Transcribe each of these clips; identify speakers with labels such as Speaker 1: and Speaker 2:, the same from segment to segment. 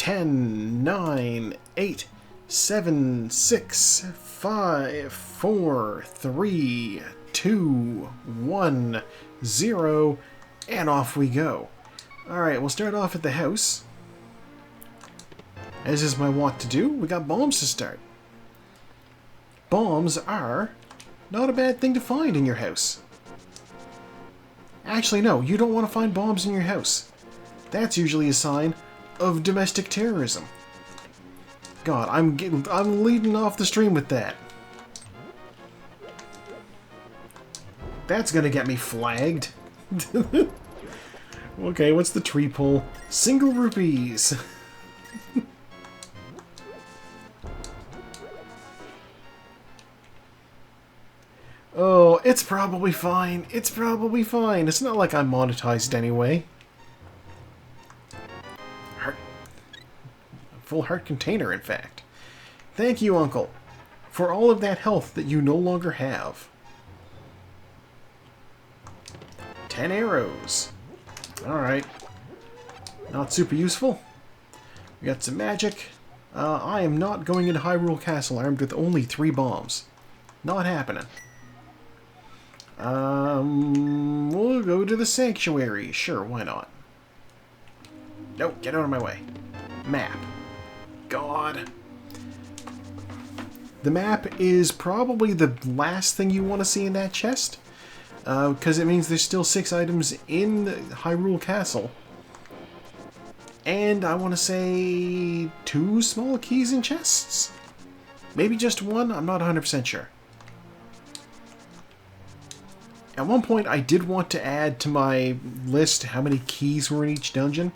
Speaker 1: 10, 9, 8, 7, 6, 5, 4, 3, 2, 1, 0, and off we go. Alright, we'll start off at the house. As is my wont to do, we got bombs to start. Bombs are not a bad thing to find in your house. Actually, no, you don't want to find bombs in your house. That's usually a sign of domestic terrorism. God, I'm leading off the stream with that. That's gonna get me flagged. Okay, what's the tree pull? Single rupees. Oh, it's probably fine. It's probably fine. It's not like I'm monetized anyway. Heart. Full heart container, in fact. Thank you, Uncle, for all of that health that you no longer have. 10 arrows. Alright. Not super useful. We got some magic. I am not going into Hyrule Castle armed with only 3 bombs. Not happening. We'll go to the sanctuary. Sure, why not? Nope, get out of my way. Map. God. The map is probably the last thing you want to see in that chest. Because it means there's still 6 items in Hyrule Castle. And I want to say 2 small keys in chests? Maybe just 1? I'm not 100% sure. At one point, I did want to add to my list how many keys were in each dungeon,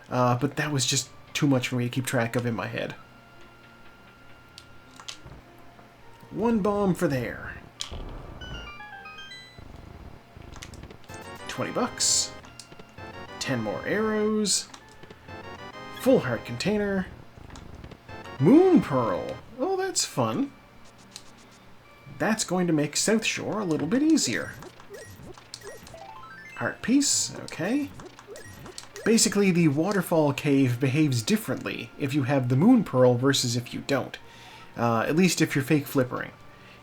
Speaker 1: but that was just too much for me to keep track of in my head. 1 bomb for there. 20 bucks. 10 more arrows. Full heart container. Moon Pearl. Oh, that's fun. That's going to make South Shore a little bit easier. Heart piece, okay. Basically, the waterfall cave behaves differently if you have the Moon Pearl versus if you don't. At least if you're fake flippering.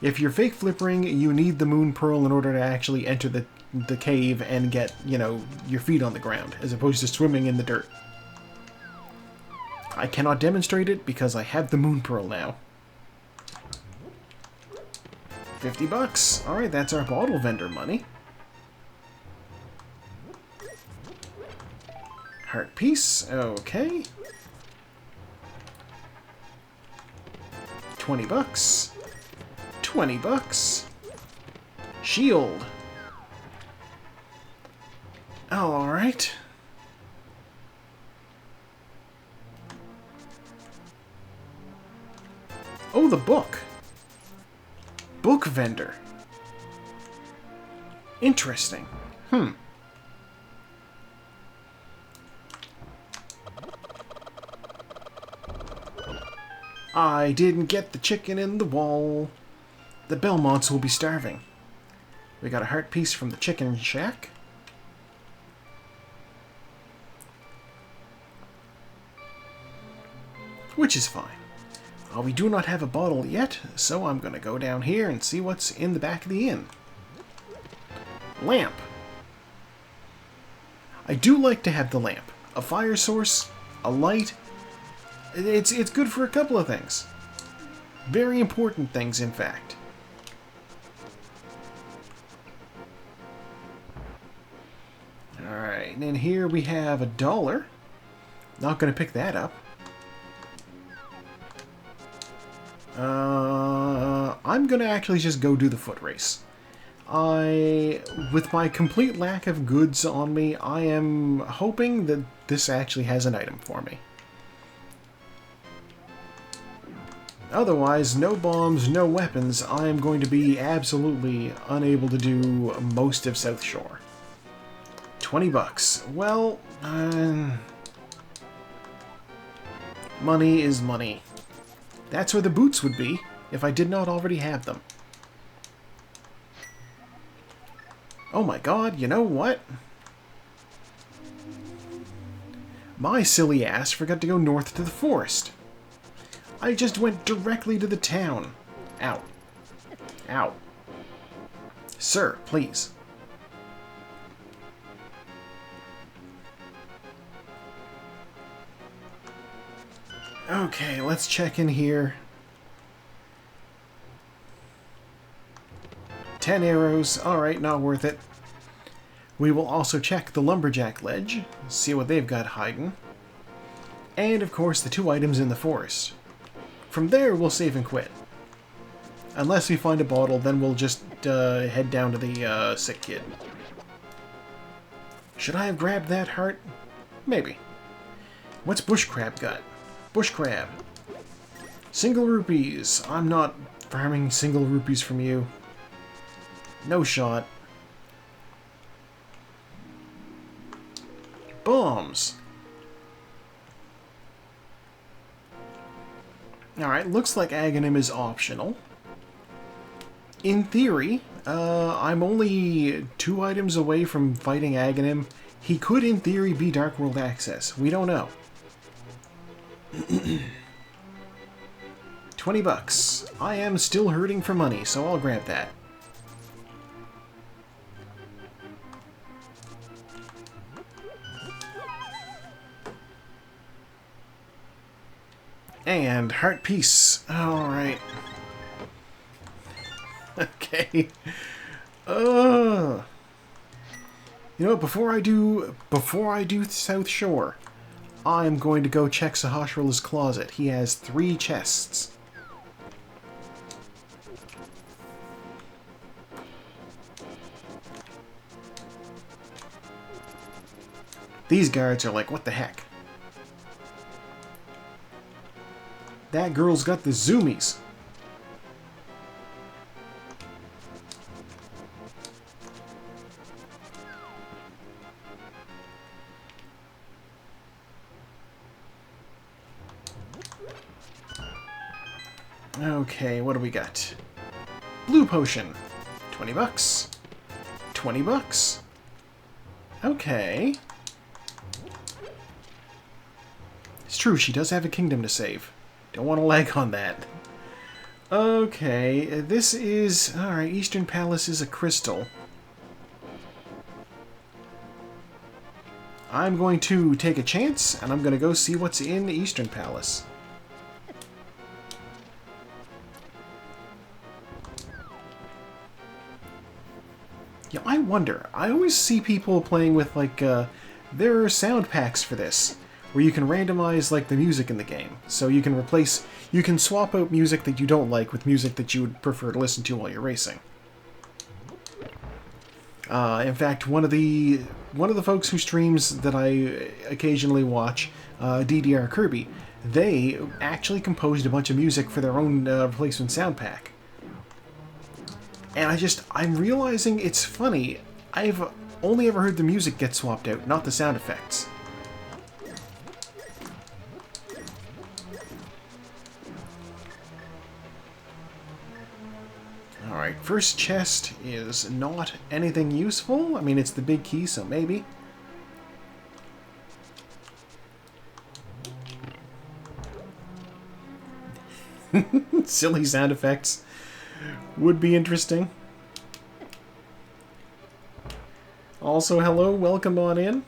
Speaker 1: If you're fake flippering, you need the Moon Pearl in order to actually enter the cave and get, you know, your feet on the ground, as opposed to swimming in the dirt. I cannot demonstrate it because I have the Moon Pearl now. 50 bucks. Alright, that's our bottle vendor money. Heart piece, okay. 20 bucks. 20 bucks. Shield. Alright. Oh, the book. Book vendor. Interesting. I didn't get the chicken in the wall. The Belmonts will be starving. We got a heart piece from the chicken shack. Which is fine. We do not have a bottle yet, so I'm going to go down here and see what's in the back of the inn. Lamp. I do like to have the lamp. A fire source, a light. It's good for a couple of things. Very important things, in fact. Alright, and then here we have $1. Not going to pick that up. I'm going to actually just go do the foot race. With my complete lack of goods on me, I am hoping that this actually has an item for me. Otherwise, no bombs, no weapons, I am going to be absolutely unable to do most of South Shore. 20 bucks. Well, money is money. That's where the boots would be, if I did not already have them. Oh my god, you know what? My silly ass forgot to go north to the forest. I just went directly to the town. Ow. Ow. Sir, please. Okay, let's check in here. 10 arrows. Alright, not worth it. We will also check the lumberjack ledge, see what they've got hiding. And, of course, the 2 items in the forest. From there, we'll save and quit. Unless we find a bottle, then we'll just head down to the sick kid. Should I have grabbed that heart? Maybe. What's bush crab got? Bush crab. Single rupees. I'm not farming single rupees from you. No shot. Bombs. Alright, looks like Aghanim is optional. In theory, I'm only 2 items away from fighting Aghanim. He could, in theory, be Dark World access. We don't know. 20 bucks. I am still hurting for money, so I'll grab that. And heart piece. Alright. Okay. You know what, before I do South Shore, I'm going to go check Sahasrah's closet. He has 3 chests. These guards are like, what the heck? That girl's got the zoomies. Okay, what do we got? Blue potion. 20 bucks. 20 bucks. Okay. It's true, she does have a kingdom to save. Don't want to lag on that. Okay, this is... Alright, Eastern Palace is a crystal. I'm going to take a chance, and I'm going to go see what's in the Eastern Palace. Yeah, I wonder. I always see people playing with, like, there are sound packs for this, where you can randomize, like, the music in the game. So you can swap out music that you don't like with music that you would prefer to listen to while you're racing. In fact, one of the folks who streams that I occasionally watch, DDR Kirby, they actually composed a bunch of music for their own replacement sound pack. And I'm realizing it's funny. I've only ever heard the music get swapped out, not the sound effects. Alright, first chest is not anything useful. I mean, it's the big key, so maybe. Silly sound effects. Would be interesting. Also, hello, welcome on in.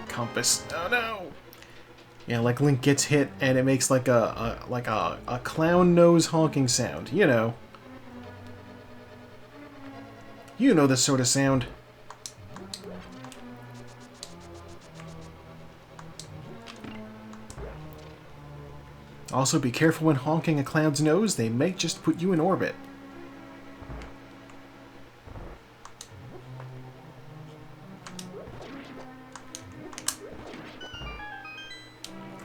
Speaker 1: Compass. Oh no! Yeah, like Link gets hit and it makes like a clown nose honking sound. You know. You know this sort of sound. Also, be careful when honking a clown's nose, they may just put you in orbit.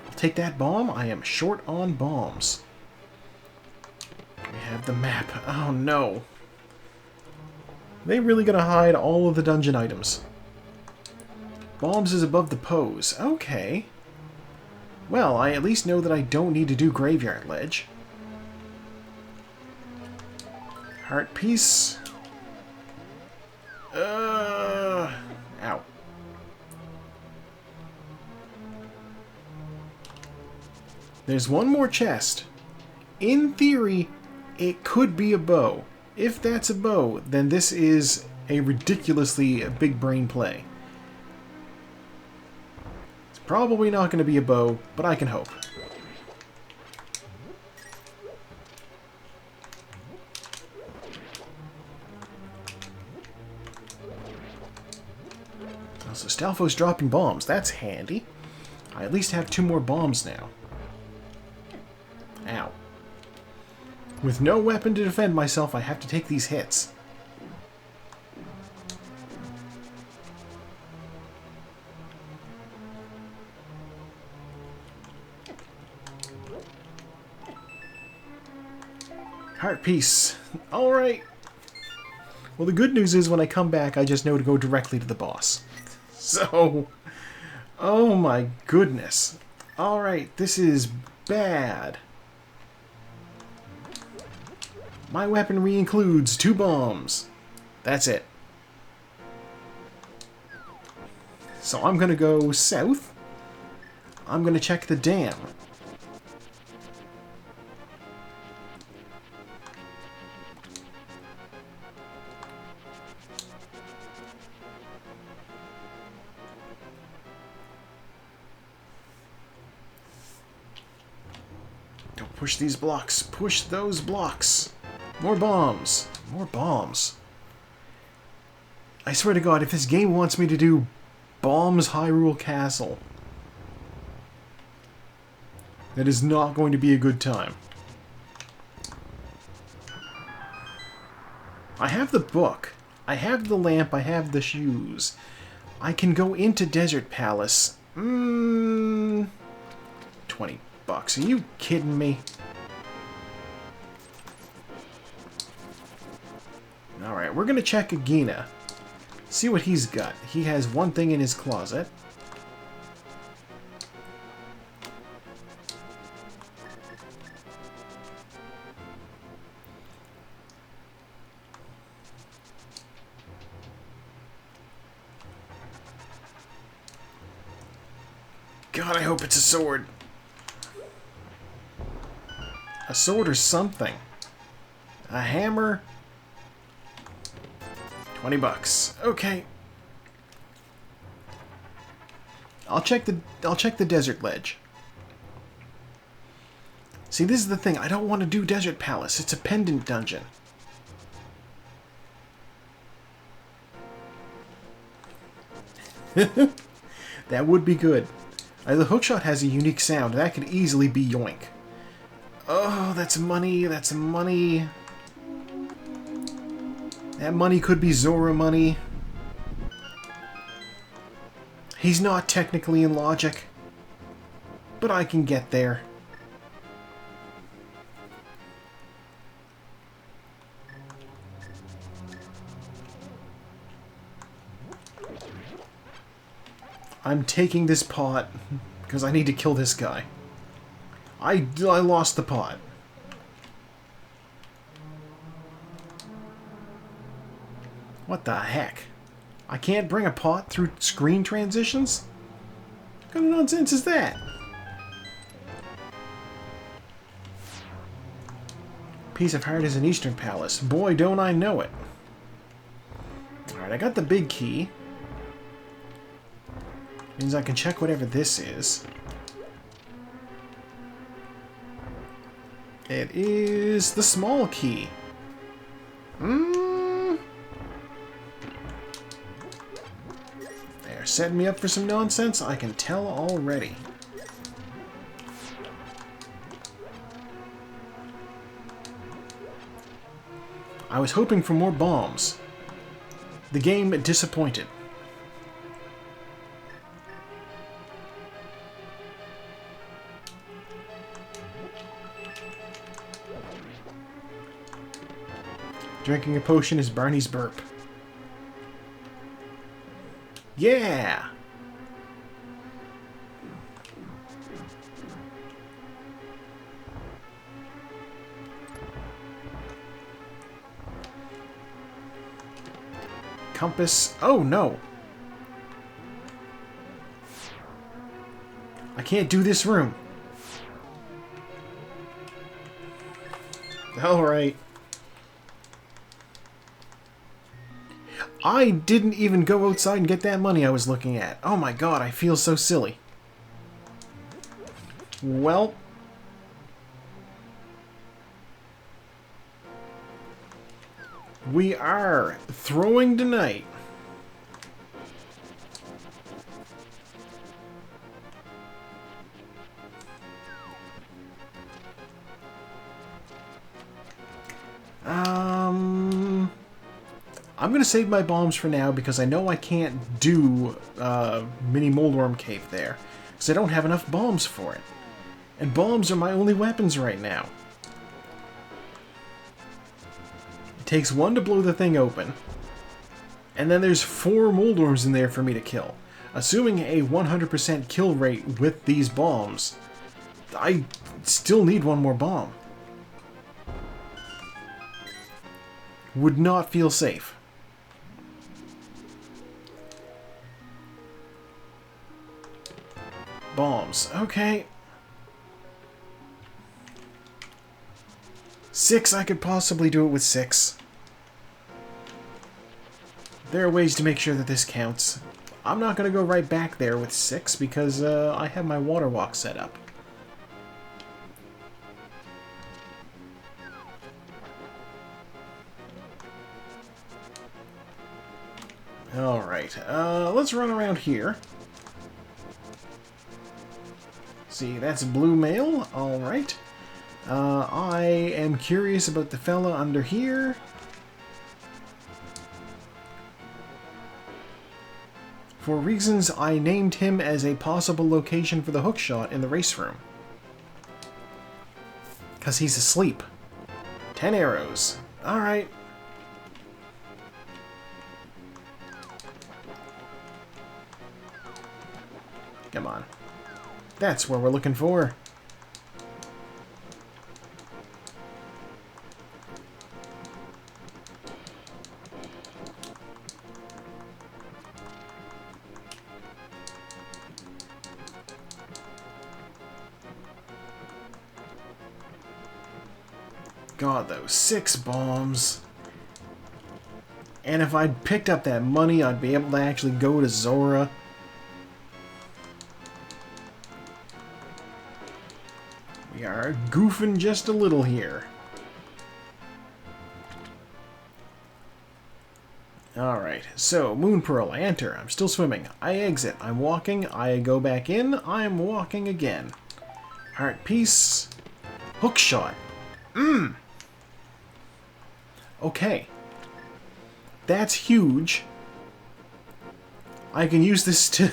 Speaker 1: I'll take that bomb. I am short on bombs. We have the map. Oh no. They really gonna hide all of the dungeon items. Bombs is above the pose. Okay. Well, I at least know that I don't need to do Graveyard Ledge. Heart piece. Ow. There's one more chest. In theory, it could be a bow. If that's a bow, then this is a ridiculously big brain play. It's probably not going to be a bow, but I can hope. So Stalfo's dropping bombs. That's handy. I at least have 2 more bombs now. Ow. With no weapon to defend myself, I have to take these hits. Heart piece. Alright. Well, the good news is when I come back, I just know to go directly to the boss. So, oh my goodness. Alright, this is bad. My weaponry includes 2 bombs. That's it. So I'm going to go south. I'm going to check the dam. Don't push these blocks. Push those blocks. More bombs. More bombs. I swear to God, if this game wants me to do Bombs Hyrule Castle, that is not going to be a good time. I have the book. I have the lamp. I have the shoes. I can go into Desert Palace. 20 bucks. Are you kidding me? Alright, we're gonna check Agina. See what he's got. He has one thing in his closet. God, I hope it's a sword. A sword or something. A hammer. 20 bucks. Okay. I'll check the desert ledge. See, this is the thing. I don't want to do Desert Palace. It's a pendant dungeon. That would be good. The hookshot has a unique sound. That could easily be yoink. Oh, that's money. That's money. That money could be Zora money. He's not technically in logic, but I can get there. I'm taking this pot because I need to kill this guy. I lost the pot. What the heck? I can't bring a pot through screen transitions? What kind of nonsense is that? Piece of heart is an Eastern Palace. Boy, don't I know it. Alright, I got the big key. Means I can check whatever this is. It is the small key. They're setting me up for some nonsense, I can tell already. I was hoping for more bombs. The game disappointed. Drinking a potion is Barney's burp. Yeah! compass. Oh, no. I can't do this room. Alright. I didn't even go outside and get that money I was looking at. Oh my god, I feel so silly. Well. We are throwing tonight. I'm going to save my bombs for now because I know I can't do mini Moldworm Cave there. Because I don't have enough bombs for it. And bombs are my only weapons right now. It takes one to blow the thing open. And then there's 4 Moldworms in there for me to kill. Assuming a 100% kill rate with these bombs, I still need one more bomb. Would not feel safe. Bombs. Okay. 6, I could possibly do it with 6. There are ways to make sure that this counts. I'm not going to go right back there with 6 because I have my water walk set up. Alright, let's run around here. See, that's blue mail. Alright. I am curious about the fella under here. For reasons, I named him as a possible location for the hookshot in the race room. Because he's asleep. 10 arrows. Alright. Come on. That's what we're looking for. God, those 6 bombs. And if I'd picked up that money, I'd be able to actually go to Zora. We are goofing just a little here. Alright, so Moon Pearl, I enter. I'm still swimming. I exit. I'm walking. I go back in. I'm walking again. Heart piece. Hookshot. Okay. That's huge. I can use this to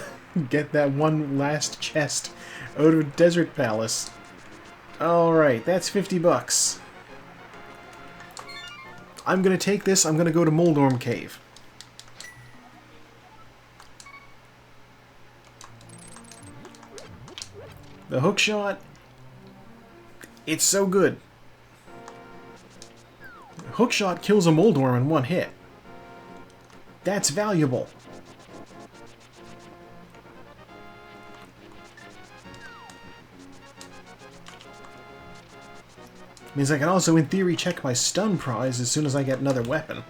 Speaker 1: get that one last chest out of Desert Palace. Alright, that's 50 bucks. I'm gonna take this, I'm gonna go to Moldworm Cave. The hookshot, it's so good. Hookshot kills a Moldworm in one hit. That's valuable. Means I can also, in theory, check my stun prize as soon as I get another weapon.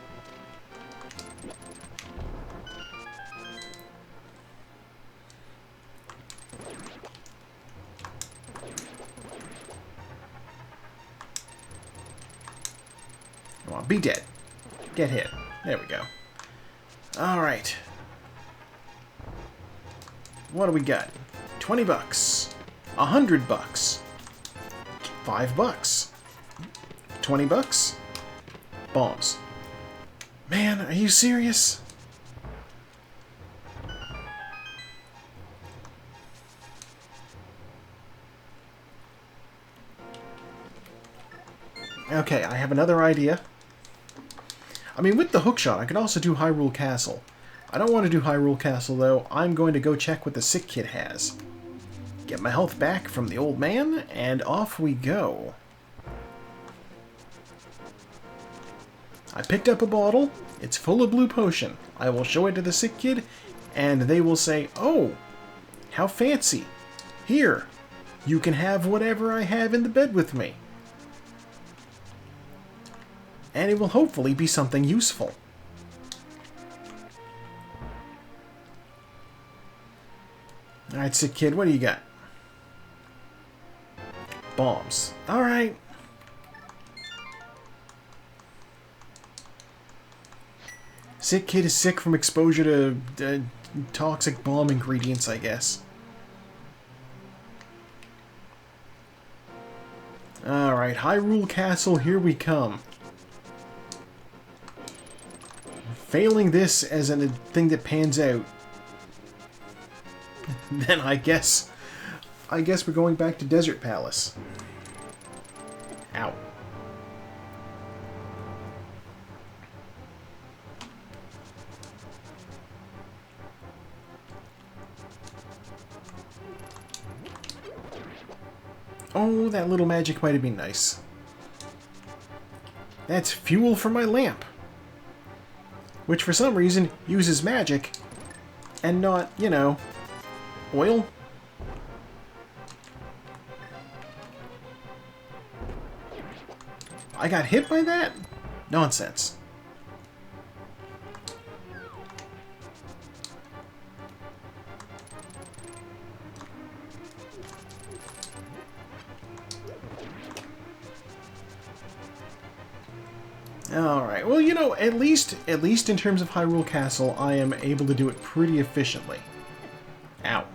Speaker 1: Come on, be dead. Get hit. There we go. Alright. What do we got? 20 bucks. 100 bucks. 5 bucks. 20 bucks? Bombs. Man, are you serious? Okay, I have another idea. I mean, with the hookshot, I could also do Hyrule Castle. I don't want to do Hyrule Castle, though. I'm going to go check what the sick kid has. Get my health back from the old man, and off we go. I picked up a bottle. It's full of blue potion. I will show it to the sick kid, and they will say, "Oh, how fancy. Here, you can have whatever I have in the bed with me." And it will hopefully be something useful. Alright, sick kid, what do you got? Bombs. Alright. Sick kid is sick from exposure to toxic bomb ingredients, I guess. Alright, Hyrule Castle, here we come. Failing this as a thing that pans out, then I guess we're going back to Desert Palace. Ow. Oh, that little magic might have been nice. That's fuel for my lamp, which for some reason uses magic and not, you know, oil. I got hit by that? Nonsense. Alright, well, you know, at least in terms of Hyrule Castle, I am able to do it pretty efficiently. Ow.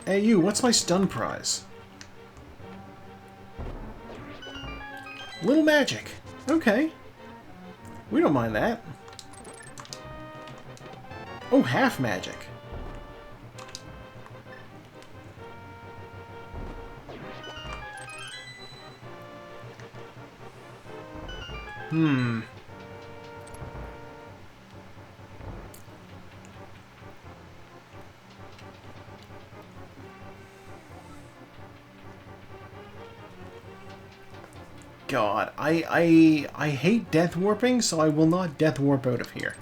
Speaker 1: Hey you, what's my stun prize? Little magic. Okay. We don't mind that. Oh, half magic. God, I hate death warping, so I will not death warp out of here.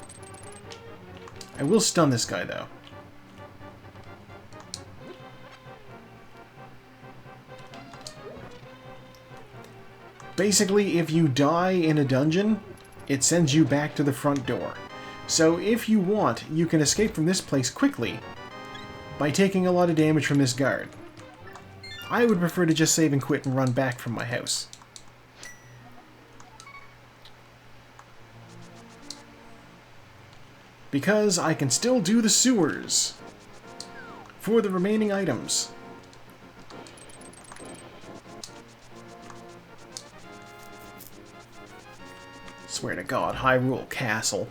Speaker 1: I will stun this guy, though. Basically, if you die in a dungeon, it sends you back to the front door. So if you want, you can escape from this place quickly by taking a lot of damage from this guard. I would prefer to just save and quit and run back from my house. Because I can still do the sewers for the remaining items. Swear to God, Hyrule Castle.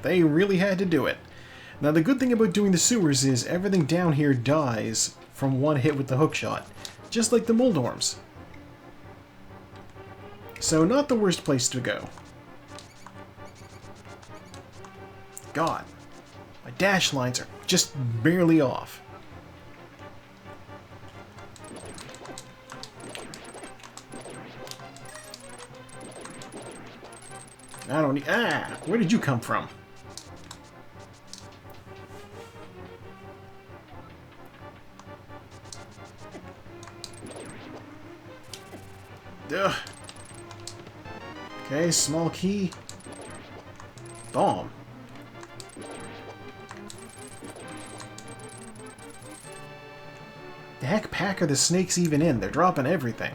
Speaker 1: They really had to do it. Now the good thing about doing the sewers is everything down here dies from one hit with the hookshot, just like the Moldorms. So not the worst place to go. God, my dash lines are just barely off. I don't need... Ah! Where did you come from? Ugh. Okay, small key. Bomb. The heck pack are the snakes even in? They're dropping everything.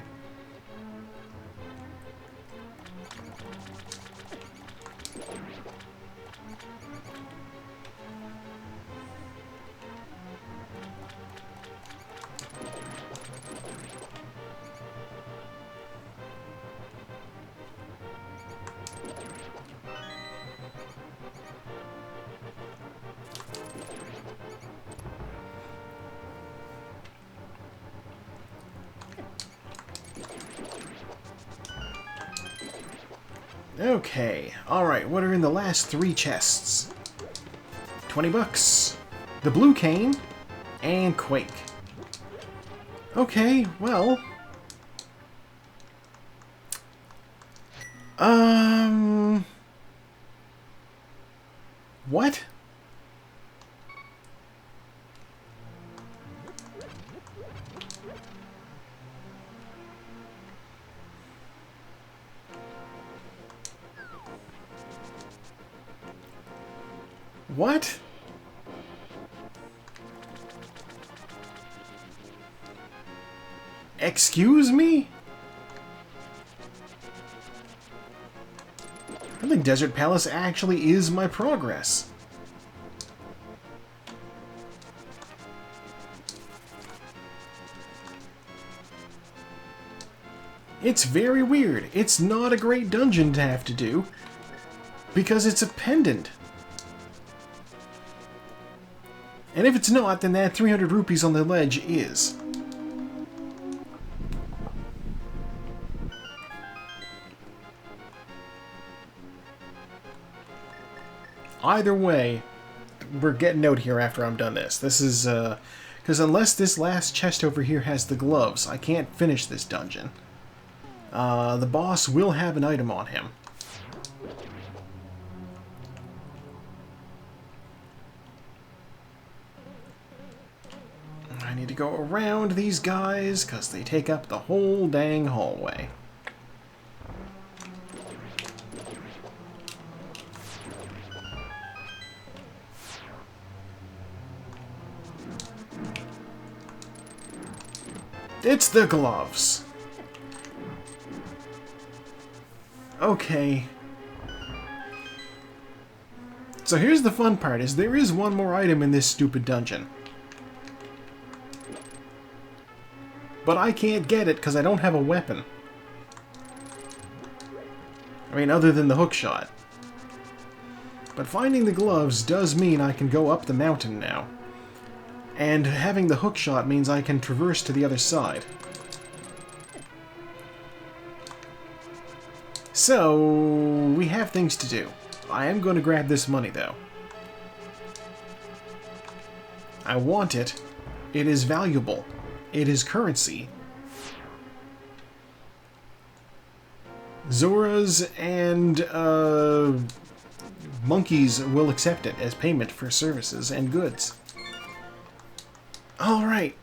Speaker 1: Okay, alright, what are in the last 3 chests? 20 bucks. The blue cane, And Quake. Okay, well... What? What? Excuse me? I think Desert Palace actually is my progress. It's very weird. It's not a great dungeon to have to do, because it's a pendant. And if it's not, then that 300 rupees on the ledge is. Either way, we're getting out here after I'm done this. This is, because unless this last chest over here has the gloves, I can't finish this dungeon. The boss will have an item on him. I need to go around these guys, because they take up the whole dang hallway. It's the gloves. Okay. So here's the fun part, is there is one more item in this stupid dungeon. But I can't get it because I don't have a weapon. I mean, other than the hook shot. But finding the gloves does mean I can go up the mountain now. And having the hook shot means I can traverse to the other side. So, we have things to do. I am going to grab this money, though. I want it. It is valuable. It is currency. Zoras and monkeys will accept it as payment for services and goods. Alright.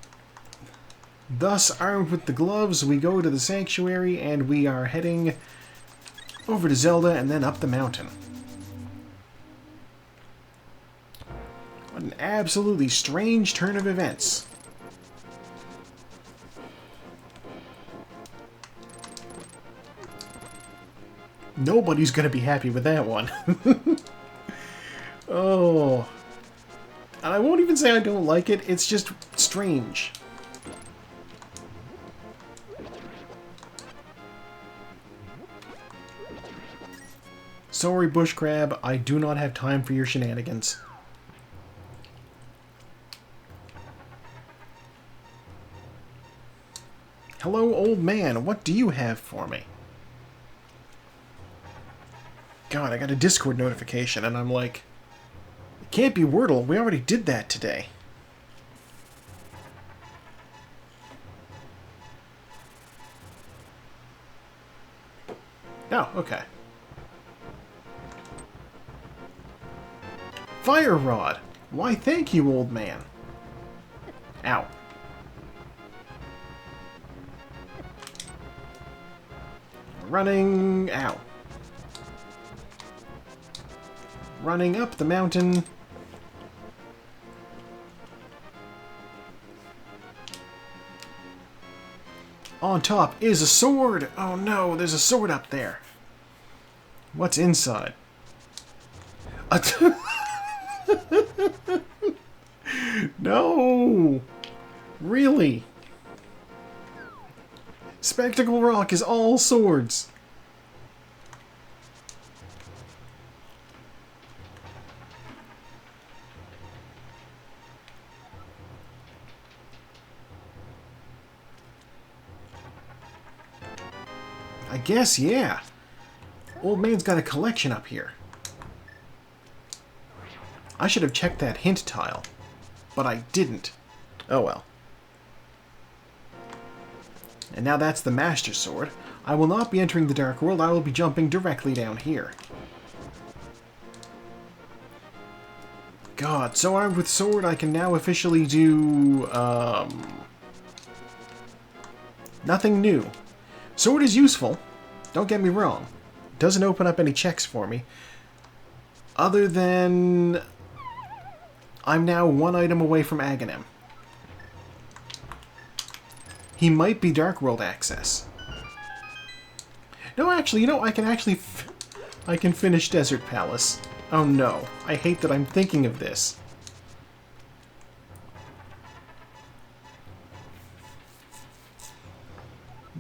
Speaker 1: Thus, armed with the gloves, we go to the sanctuary and we are heading over to Zelda and then up the mountain. What an absolutely strange turn of events. Nobody's going to be happy with that one. Oh. And I won't even say I don't like it, it's just strange. Sorry, Bush Crab, I do not have time for your shenanigans. Hello, old man, what do you have for me? God, I got a Discord notification, and I'm like, it can't be Wordle, we already did that today. Oh, okay. Fire Rod! Why, thank you, old man. Ow. Running... Ow. Running up the mountain. On top is a sword! Oh no, there's a sword up there. What's inside? No! Really? Spectacle Rock is all swords. I guess, yeah. Old man's got a collection up here. I should have checked that hint tile, but I didn't. Oh well. And now that's the Master Sword. I will not be entering the Dark World, I will be jumping directly down here. God, so armed with sword, I can now officially do, nothing new. Sword is useful, don't get me wrong. Doesn't open up any checks for me. Other than... I'm now one item away from Aghanim. He might be Dark World access. No, actually, you know, I can finish Desert Palace. Oh no, I hate that I'm thinking of this.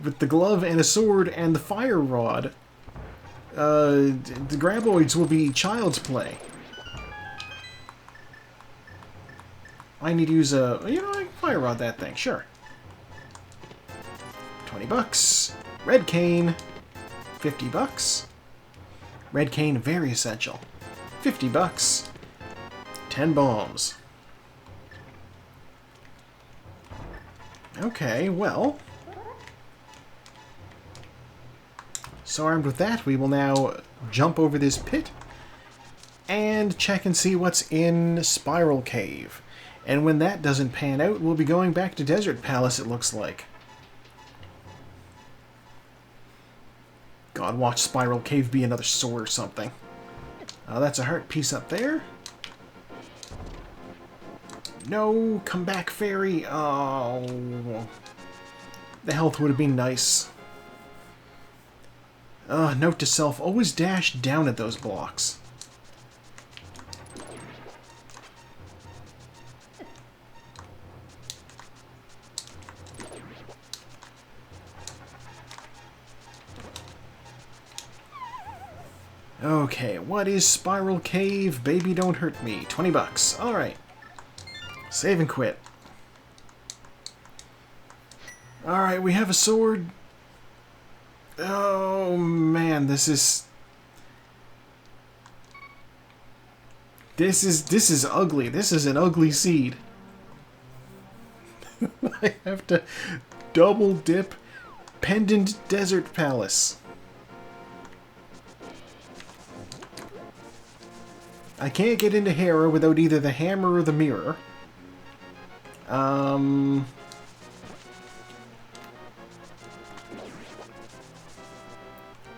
Speaker 1: With the glove and a sword and the fire rod, the graboids will be child's play. I need to use a... You know, I can fire rod that thing, sure. $20. Red cane. $50. Red cane, very essential. $50. 10 bombs. Okay, well... So armed with that, we will now jump over this pit and check and see what's in Spiral Cave. And when that doesn't pan out, we'll be going back to Desert Palace, it looks like. God, watch Spiral Cave be another sword or something. That's a heart piece up there. No, come back, fairy. Oh, the health would have been nice. Note to self, always dash down at those blocks. Okay, what is Spiral Cave? Baby, don't hurt me. $20. Alright. Save and quit. Alright, we have a sword. Oh, man, this is ugly. This is an ugly seed. I have to double dip Pendant Desert Palace. I can't get into Hera without either the hammer or the mirror.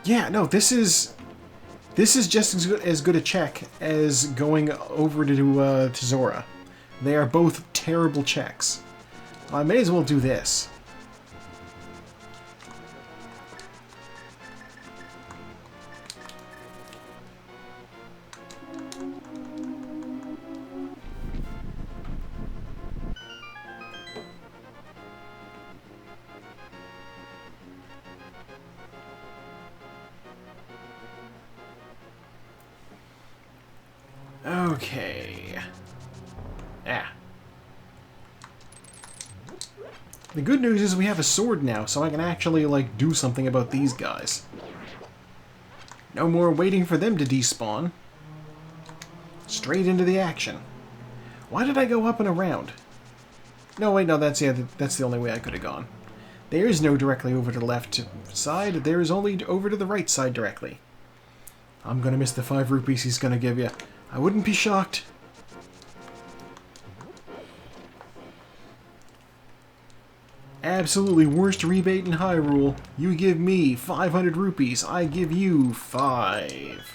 Speaker 1: Yeah, no, this is just as good a check as going over to Zora. They are both terrible checks. I may as well do this. Okay. Ah. The good news is we have a sword now, so I can actually, like, do something about these guys. No more waiting for them to despawn. Straight into the action. Why did I go up and around? No, wait, no, that's the only way I could have gone. There is no directly over to the left side, there is only over to the right side directly. I'm gonna miss the 5 rupees he's gonna give you. I wouldn't be shocked. Absolutely worst rebate in Hyrule. You give me 500 rupees, I give you 5.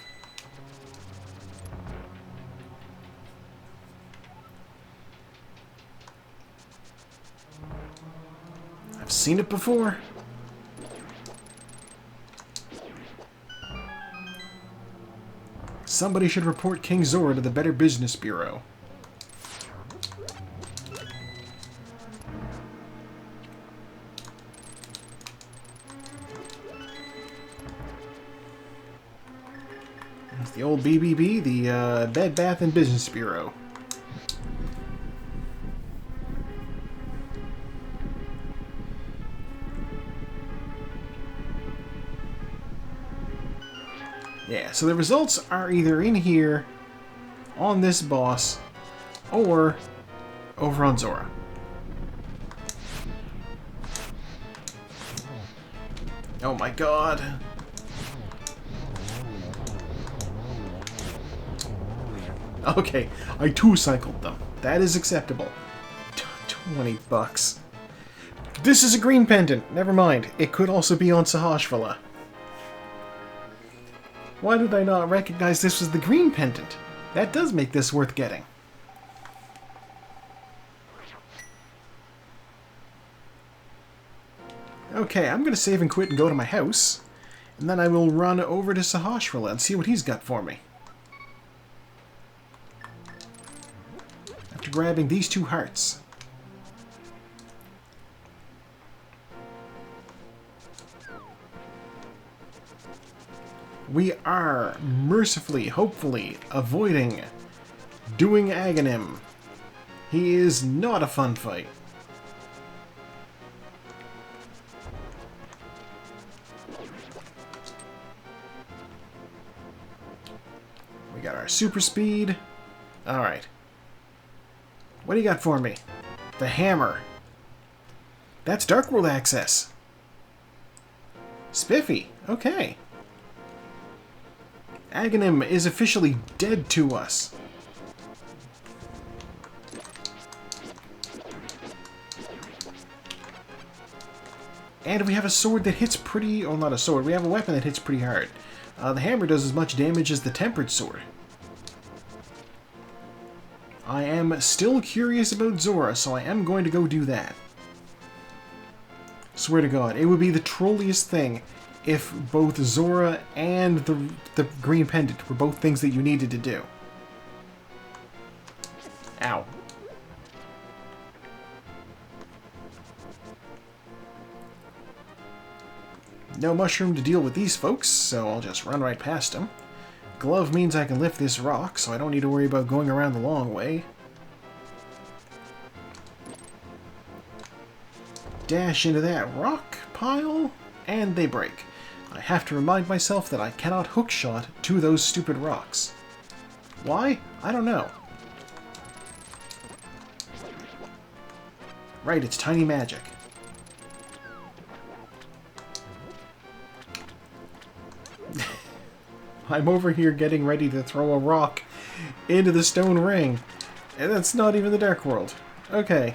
Speaker 1: I've seen it before. Somebody should report King Zora to the Better Business Bureau. It's the old BBB, the Bed Bath and Business Bureau. Yeah, so the results are either in here, on this boss, or over on Zora. Oh my god. Okay, I two-cycled them. That is acceptable. 20 bucks. This is a green pendant. Never mind. It could also be on Sahashvala. Why did I not recognize this was the green pendant? That does make this worth getting. Okay, I'm going to save and quit and go to my house. And then I will run over to Sahashvala and see what he's got for me. After grabbing these 2 hearts. We are mercifully, hopefully, avoiding doing Aghanim. He is not a fun fight. We got our super speed. Alright. What do you got for me? The hammer. That's Dark World access. Spiffy. Okay. Aghanim is officially dead to us. And we have a sword that hits pretty... Oh, not a sword. We have a weapon that hits pretty hard. The hammer does as much damage as the tempered sword. I am still curious about Zora, so I am going to go do that. Swear to God, it would be the trolliest thing if both Zora and the green pendant were both things that you needed to do. Ow. No mushroom to deal with these folks, so I'll just run right past them. Glove means I can lift this rock, so I don't need to worry about going around the long way. Dash into that rock pile, and they break. I have to remind myself that I cannot hookshot to those stupid rocks. Why? I don't know. Right, it's tiny magic. I'm over here getting ready to throw a rock into the stone ring. And that's not even the Dark World. Okay.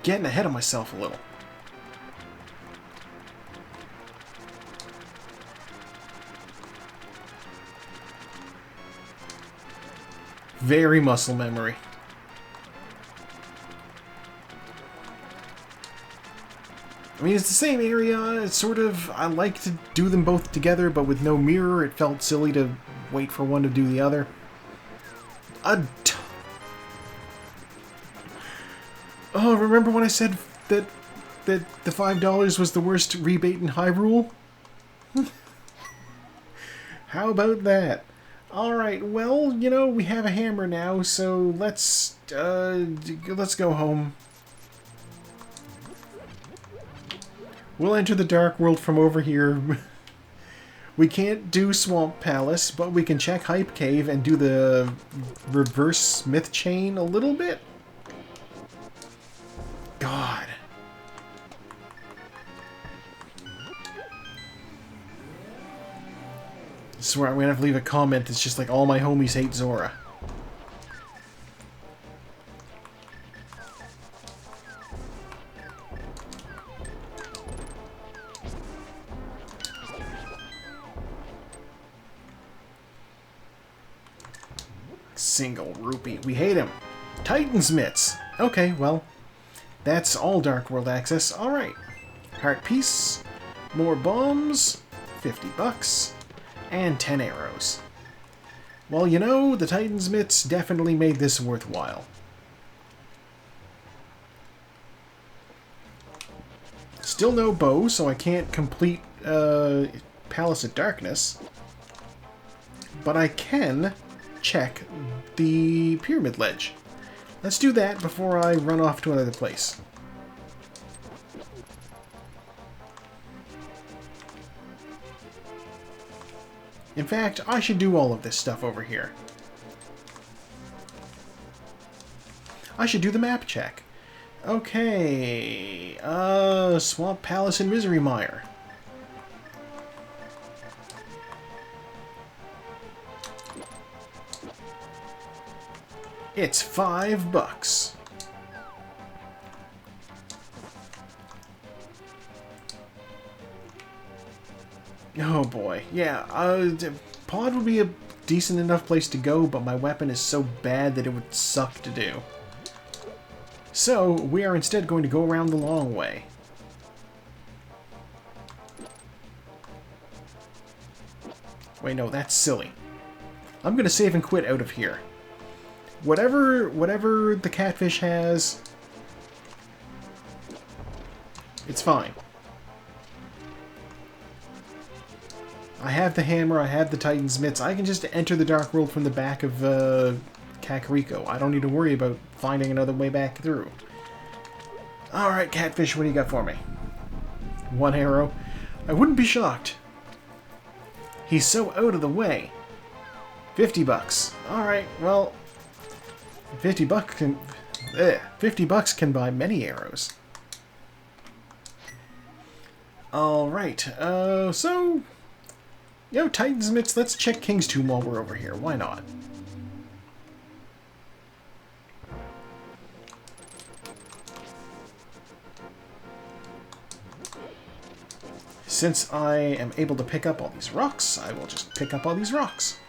Speaker 1: Getting ahead of myself a little. Very muscle memory. I mean, it's the same area. It's sort of... I like to do them both together, but with no mirror, it felt silly to wait for one to do the other. Oh, remember when I said that the $5 was the worst rebate in Hyrule? How about that? Alright, well, you know, we have a hammer now, so let's go home. We'll enter the Dark World from over here. We can't do Swamp Palace, but we can check Hype Cave and do the reverse Smith chain a little bit. God. I swear I'm gonna have to leave a comment that's just like, all my homies hate Zora. Single rupee. We hate him. Titan's mitts. Okay, well, that's all Dark World access. Alright. Heart piece. More bombs. 50 bucks. And 10 arrows. Well, you know, the Titan's mitts definitely made this worthwhile. Still no bow, so I can't complete Palace of Darkness. But I can check the Pyramid Ledge. Let's do that before I run off to another place. In fact, I should do all of this stuff over here. I should do the map check. Okay. Swamp Palace and Misery Mire. It's $5. Oh boy, yeah, Pod would be a decent enough place to go, but my weapon is so bad that it would suck to do. So, we are instead going to go around the long way. Wait, no, that's silly. I'm gonna save and quit out of here. Whatever the catfish has, it's fine. I have the hammer, I have the Titan's mitts. I can just enter the Dark World from the back of Kakariko. I don't need to worry about finding another way back through. Alright, catfish, what do you got for me? 1 arrow. I wouldn't be shocked. He's so out of the way. $50. Alright, well, 50 bucks can buy many arrows. Alright, so... Yo, Titan's Mitts, let's check King's Tomb while we're over here. Why not? Since I am able to pick up all these rocks, I will just pick up all these rocks.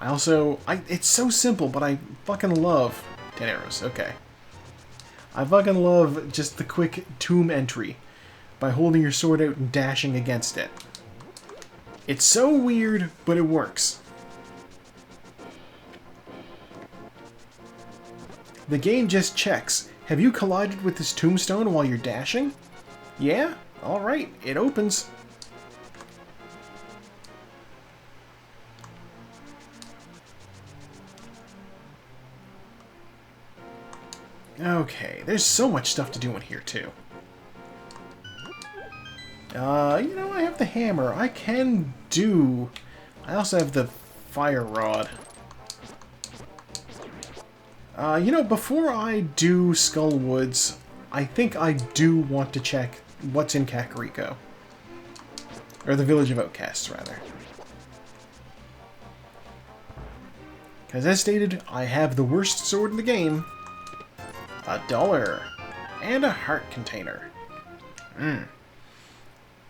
Speaker 1: It's so simple, but I fucking love 10 arrows, okay. I fucking love just the quick tomb entry by holding your sword out and dashing against it. It's so weird, but it works. The game just checks. Have you collided with this tombstone while you're dashing? Yeah? Alright, it opens. Okay, there's so much stuff to do in here, too. You know, I have the hammer. I also have the fire rod. You know, before I do Skull Woods, I think I do want to check what's in Kakariko. Or the Village of Outcasts, rather. Because as stated, I have the worst sword in the game. $1. And a heart container.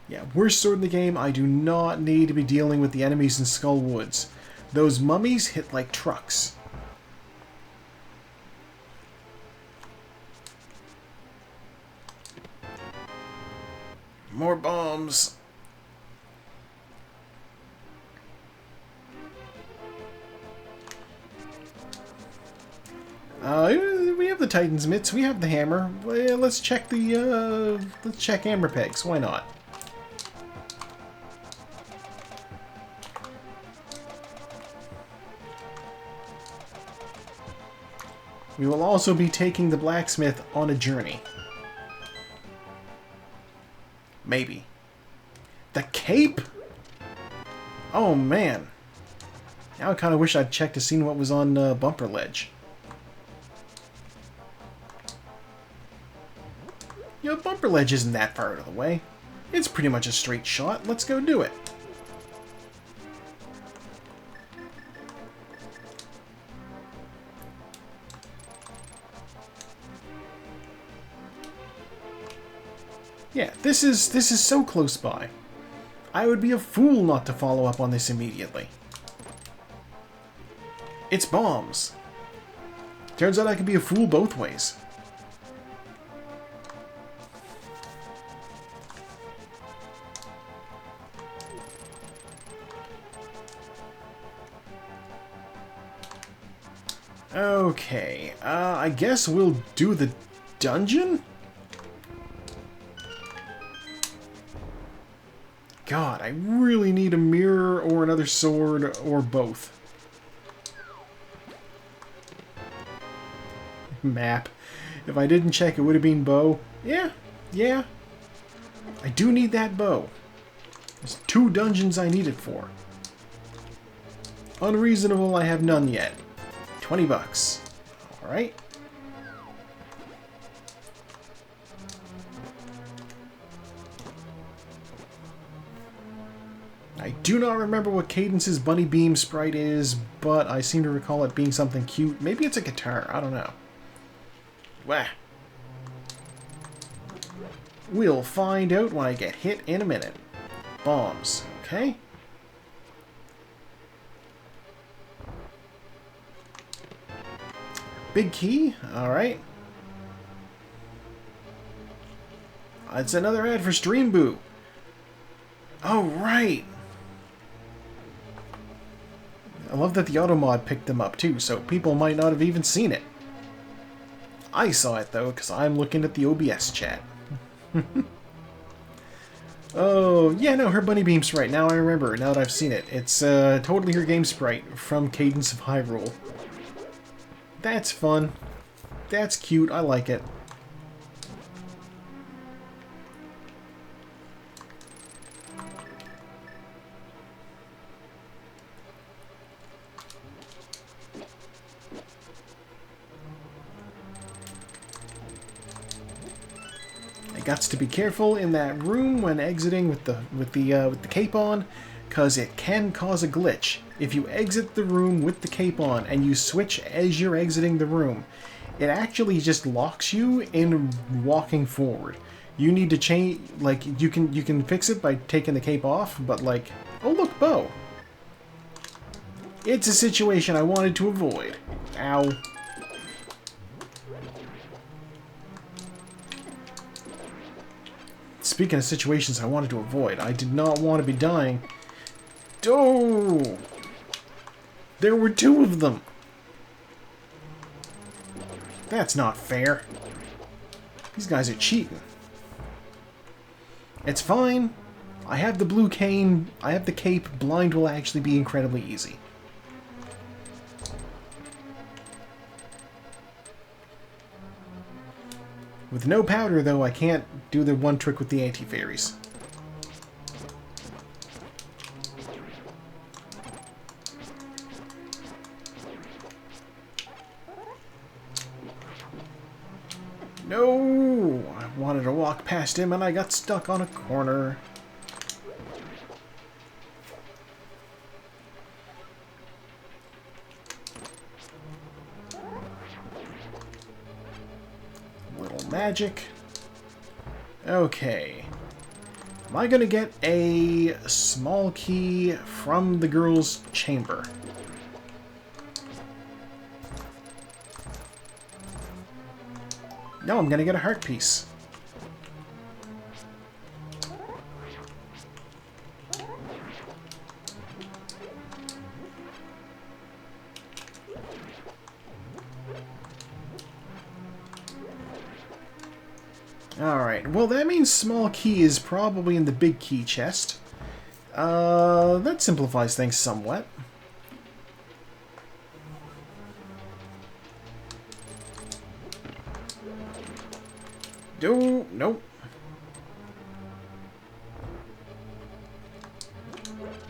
Speaker 1: Yeah, worst sword in the game. I do not need to be dealing with the enemies in Skull Woods. Those mummies hit like trucks. More bombs. We have the Titan's mitts. We have the hammer. Well, let's check hammer pegs. Why not? We will also be taking the blacksmith on a journey. Maybe. The cape? Oh, man. Now I kind of wish I'd checked to see what was on Bumper Ledge. You know, Bumper Ledge isn't that far out of the way. It's pretty much a straight shot. Let's go do it. Yeah, this is so close by. I would be a fool not to follow up on this immediately. It's bombs. Turns out I can be a fool both ways. Okay, I guess we'll do the dungeon? God, I really need a mirror or another sword or both. Map. If I didn't check, it would have been bow. Yeah. I do need that bow. There's 2 dungeons I need it for. Unreasonable, I have none yet. $20. Alright. I do not remember what Cadence's Bunny Beam sprite is, but I seem to recall it being something cute. Maybe it's a guitar, I don't know. Wah. We'll find out when I get hit in a minute. Bombs, okay? Big key, alright. It's another ad for Stream Boo. Oh, right. I love that the Automod picked them up too, so people might not have even seen it. I saw it though, because I'm looking at the OBS chat. Oh, yeah, no, her Bunny Beam sprite. Now I remember, now that I've seen it. It's totally her game sprite from Cadence of Hyrule. That's fun. That's cute, I like it. Gots to be careful in that room when exiting with the cape on, cause it can cause a glitch. If you exit the room with the cape on and you switch as you're exiting the room, it actually just locks you in walking forward. You need to change, like, you can fix it by taking the cape off, but like, oh look, bow. It's a situation I wanted to avoid. Ow. Speaking of situations I wanted to avoid, I did not want to be dying. Oh! There were two of them! That's not fair. These guys are cheating. It's fine. I have the blue cane. I have the cape. Blind will actually be incredibly easy. With no powder, though, I can't do the one trick with the anti-fairies. No! I wanted to walk past him and I got stuck on a corner. Magic. Okay. Am I gonna get a small key from the girl's chamber? No, I'm gonna get a heart piece. Alright, well that means small key is probably in the big key chest. That simplifies things somewhat. Oh, nope.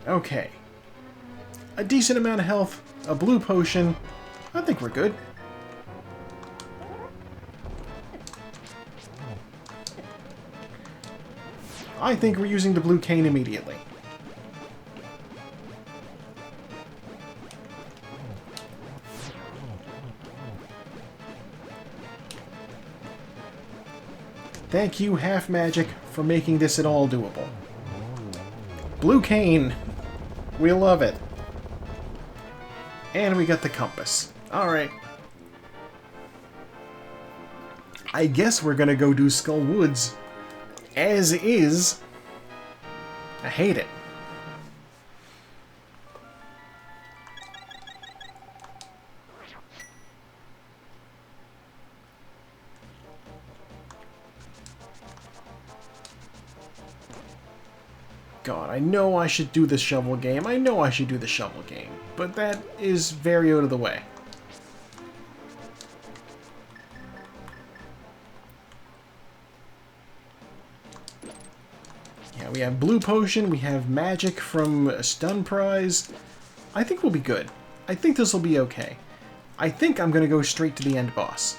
Speaker 1: Okay. A decent amount of health, a blue potion. I think we're good. I think we're using the blue cane immediately. Thank you, Half Magic, for making this at all doable. Blue cane! We love it. And we got the compass. Alright. I guess we're gonna go do Skull Woods as is. I hate it. God, I know I should do the shovel game. I know I should do the shovel game. But that is very out of the way. Yeah, we have blue potion, we have magic from a stun prize. I think we'll be good. I think this will be okay. I think I'm gonna go straight to the end boss.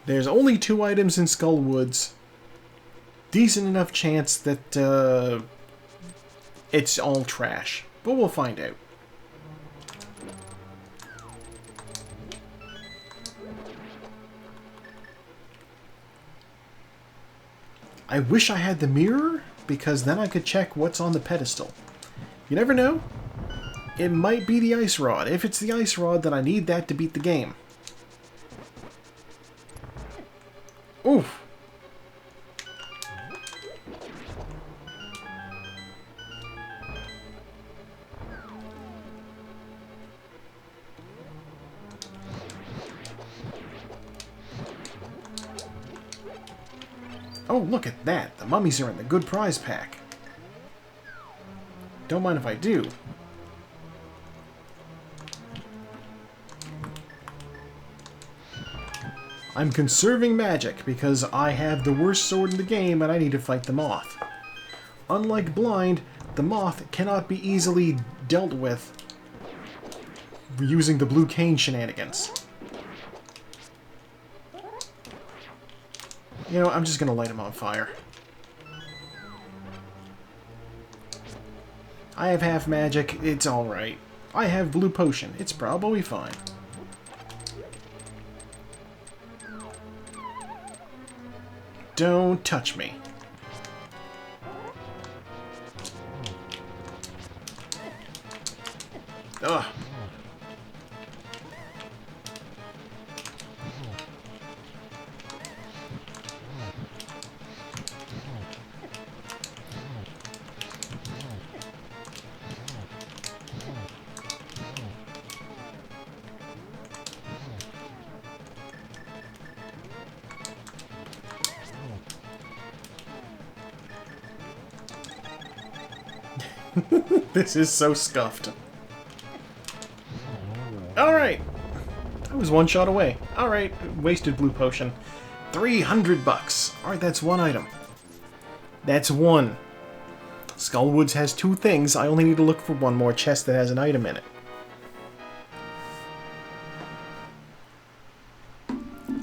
Speaker 1: There's only 2 items in Skull Woods. Decent enough chance that it's all trash. But we'll find out. I wish I had the mirror, because then I could check what's on the pedestal. You never know. It might be the ice rod. If it's the ice rod, then I need that to beat the game. Oof. Oh, look at that. The mummies are in the good prize pack. Don't mind if I do. I'm conserving magic because I have the worst sword in the game and I need to fight the moth. Unlike Blind, the moth cannot be easily dealt with using the blue cane shenanigans. You know, I'm just gonna light him on fire. I have half magic, it's alright. I have blue potion, it's probably fine. Don't touch me. Ugh. This is so scuffed. Alright. I was one shot away. Alright, wasted blue potion. 300 bucks. Alright, that's one item. That's one. Skullwoods has 2 things. I only need to look for one more chest that has an item in it.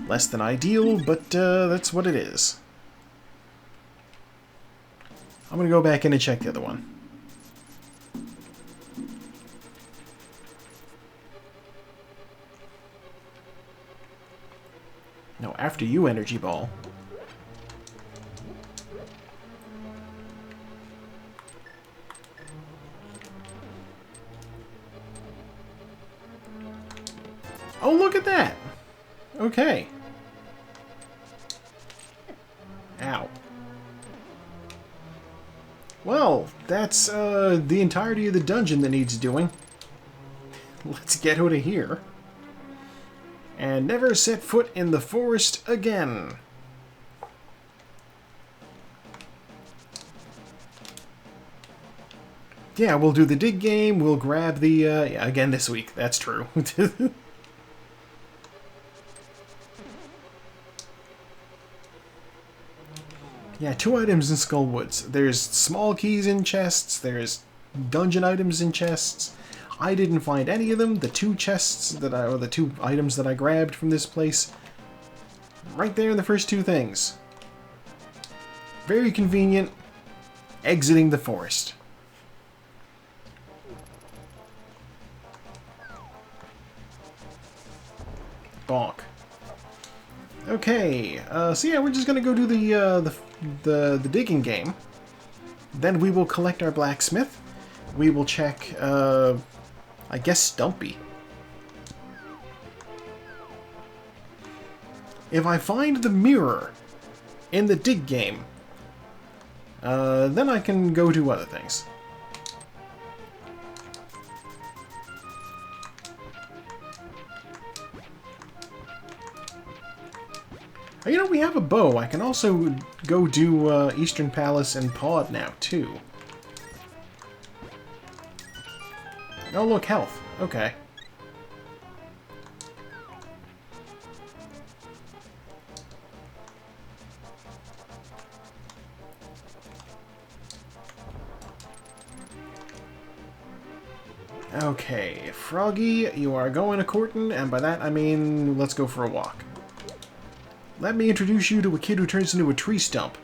Speaker 1: Less than ideal, but that's what it is. I'm gonna go back in and check the other one. No, after you, Energy Ball. Oh, look at that! Okay. Ow. Well, that's the entirety of the dungeon that needs doing. Let's get out of here. And never set foot in the forest again. Yeah, we'll do the dig game, we'll grab the, yeah, again this week, that's true. Yeah, 2 items in Skullwoods. There's small keys in chests, there's dungeon items in chests. I didn't find any of them. The 2 chests that or the 2 items that I grabbed from this place, right there in the first 2 things. Very convenient. Exiting the forest. Bonk. Okay, so yeah, we're just gonna go do the digging game. Then we will collect our blacksmith. We will check, I guess, Stumpy. If I find the mirror in the dig game, then I can go do other things. You know, we have a bow. I can also go do Eastern Palace and Pod now, too. Oh, look, health. Okay. Okay, Froggy, you are going a courtin', and by that I mean let's go for a walk. Let me introduce you to a kid who turns into a tree stump.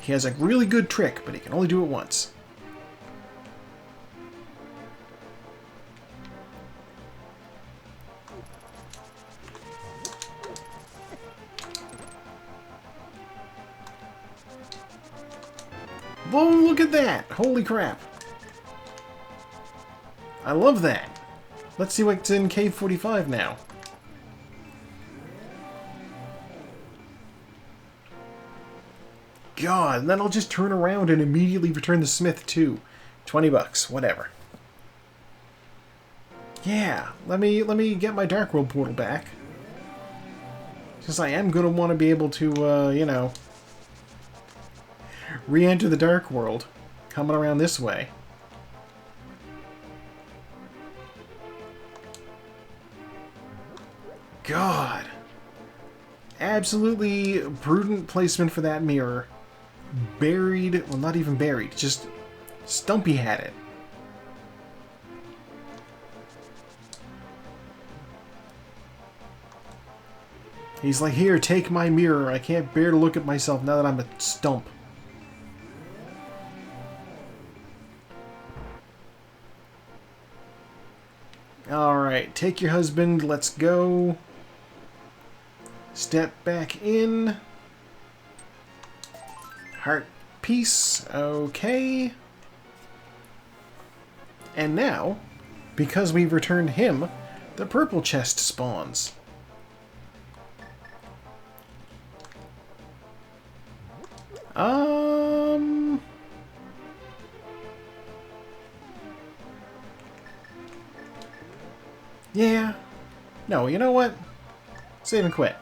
Speaker 1: He has a really good trick, but he can only do it once. Whoa, look at that! Holy crap. I love that. Let's see what's in Cave 45 now. God, and then I'll just turn around and immediately return the smith too. 20 bucks, whatever. Yeah, let me get my Dark World portal back. Because I am going to want to be able to, you know, re-enter the Dark World. Coming around this way. God. Absolutely prudent placement for that mirror. Buried, well, not even buried, just Stumpy had it. He's like, here, take my mirror. I can't bear to look at myself now that I'm a stump. Alright, take your husband, let's go. Step back in. Heart piece, okay. And now, because we've returned him, the purple chest spawns. Yeah. No, you know what? Save and quit.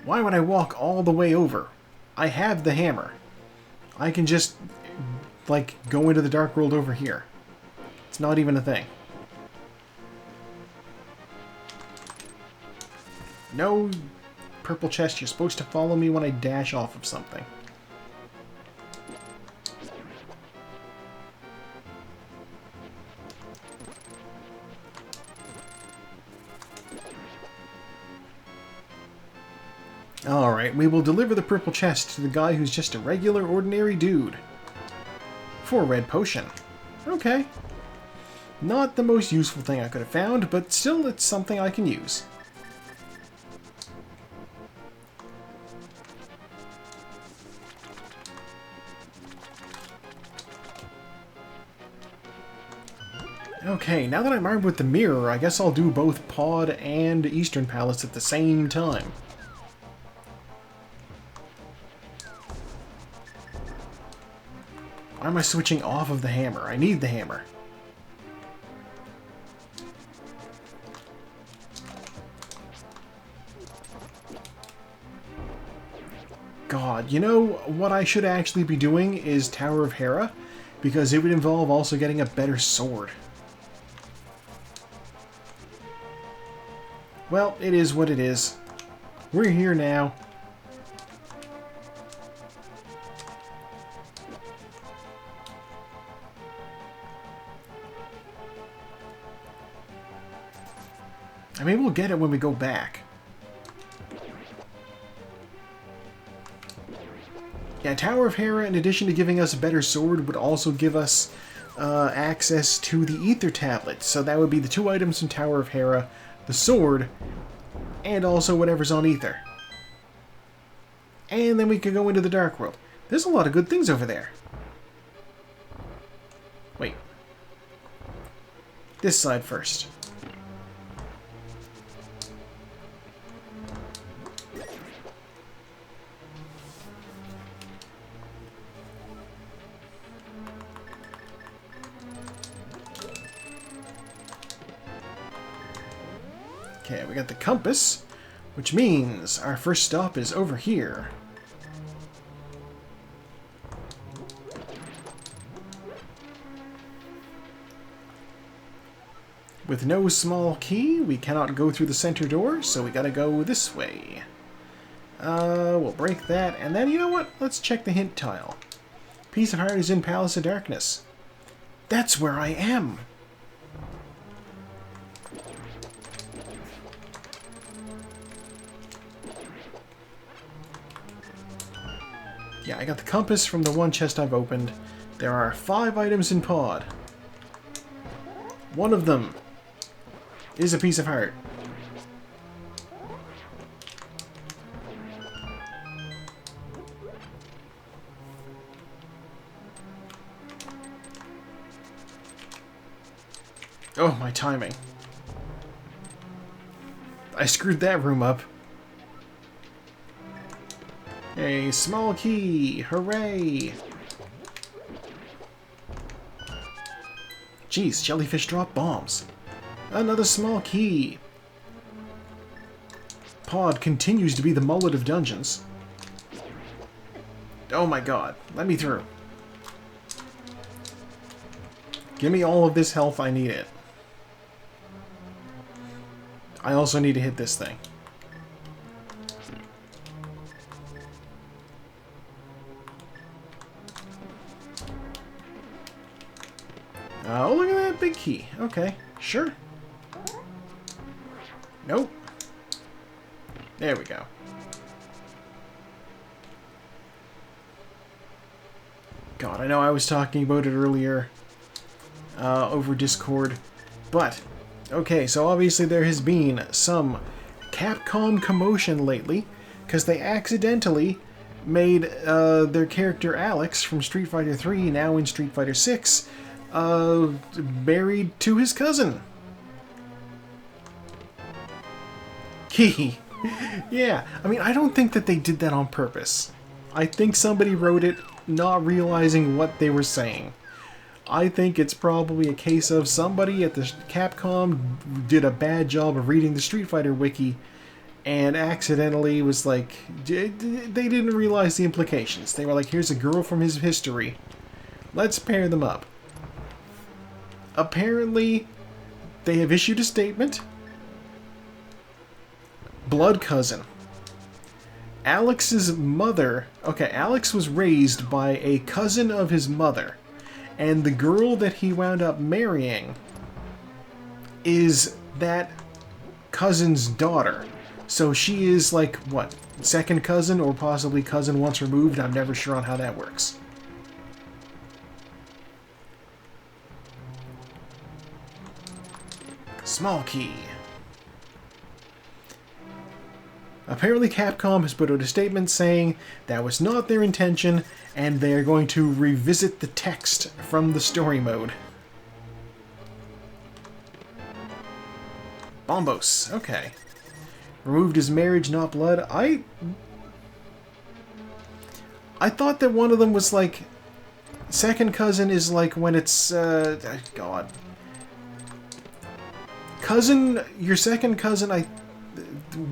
Speaker 1: Why would I walk all the way over? I have the hammer. I can just, like, go into the Dark World over here. It's not even a thing. No, purple chest, you're supposed to follow me when I dash off of something. Alright, we will deliver the purple chest to the guy who's just a regular, ordinary dude. For a red potion. Okay. Not the most useful thing I could have found, but still it's something I can use. Okay, now that I'm armed with the mirror, I guess I'll do both Pod and Eastern Palace at the same time. Why am I switching off of the hammer? I need the hammer. God, you know what I should actually be doing is Tower of Hera, because it would involve also getting a better sword. Well, it is what it is. We're here now. I mean, we'll get it when we go back. Yeah, Tower of Hera, in addition to giving us a better sword, would also give us access to the Ether Tablet. So that would be the two items from Tower of Hera, the sword, and also whatever's on Ether. And then we could go into the Dark World. There's a lot of good things over there. Wait. This side first. Okay, we got the compass, which means our first stop is over here. With no small key, we cannot go through the center door, so we gotta go this way. We'll break that, and then, you know what? Let's check the hint tile. Piece of Heart is in Palace of Darkness. That's where I am! Yeah, I got the compass from the one chest I've opened. There are 5 items in pod. One of them is a piece of heart. Oh, my timing. I screwed that room up. A small key! Hooray! Jeez, jellyfish drop bombs. Another small key. Pod continues to be the mullet of dungeons. Oh my god, let me through. Give me all of this health, I need it. I also need to hit this thing. Oh, look at that big key. Okay, sure. Nope. There we go. God, I know I was talking about it earlier over Discord, but okay, so obviously there has been some Capcom commotion lately because they accidentally made their character Alex from Street Fighter 3, now in Street Fighter 6, married to his cousin. Key. Yeah, I mean, I don't think that they did that on purpose. I think somebody wrote it not realizing what they were saying. I think it's probably a case of somebody at the Capcom did a bad job of reading the Street Fighter wiki and accidentally was like, they didn't realize the implications. They were like, here's a girl from his history. Let's pair them up. Apparently, they have issued a statement. Blood cousin. Alex's mother... Okay, Alex was raised by a cousin of his mother. And the girl that he wound up marrying is that cousin's daughter. So she is like, what, second cousin or possibly cousin once removed? I'm never sure on how that works. Small key. Apparently Capcom has put out a statement saying that was not their intention and they're going to revisit the text from the story mode. Bombos, okay. Removed his marriage, not blood. I thought that one of them was like... Second cousin is like when it's... God. Cousin... Your second cousin,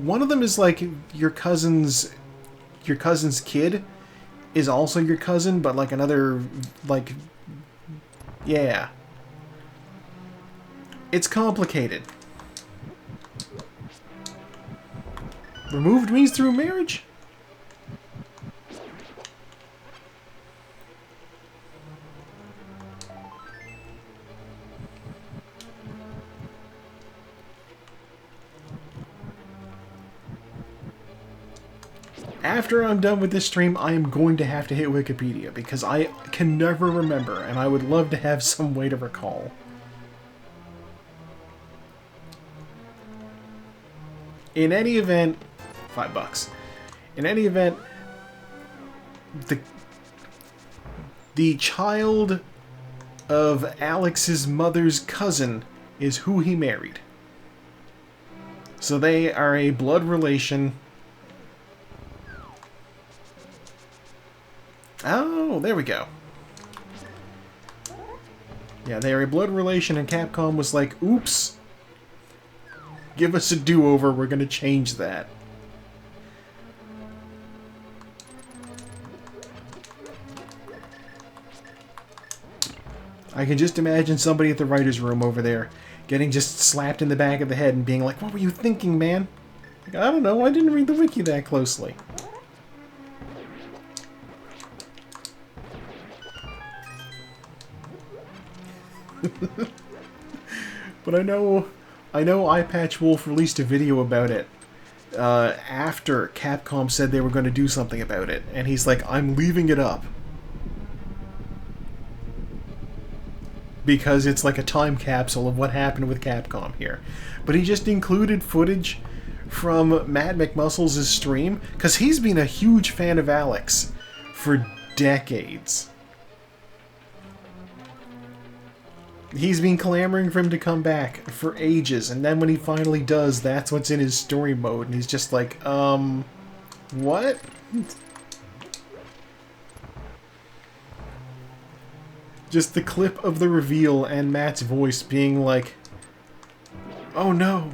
Speaker 1: one of them is like your cousin's kid is also your cousin, but like another, like, yeah. It's complicated. Removed means through marriage? After I'm done with this stream, I am going to have to hit Wikipedia, because I can never remember, and I would love to have some way to recall. In any event, $5. In any event, the child of Alex's mother's cousin is who he married. So they are a blood relation. Oh, there we go. Yeah, they're a blood relation, and Capcom was like, oops. Give us a do-over, we're gonna change that. I can just imagine somebody at the writer's room over there getting just slapped in the back of the head and being like, what were you thinking, man? Like, I don't know, I didn't read the wiki that closely. But I know Eyepatch Wolf released a video about it after Capcom said they were going to do something about it. And he's like, I'm leaving it up. Because it's like a time capsule of what happened with Capcom here. But he just included footage from Matt McMuscles' stream, because he's been a huge fan of Alex for decades. He's been clamoring for him to come back for ages, and then when he finally does, that's what's in his story mode, and he's just like, what? Just the clip of the reveal and Matt's voice being like, oh no.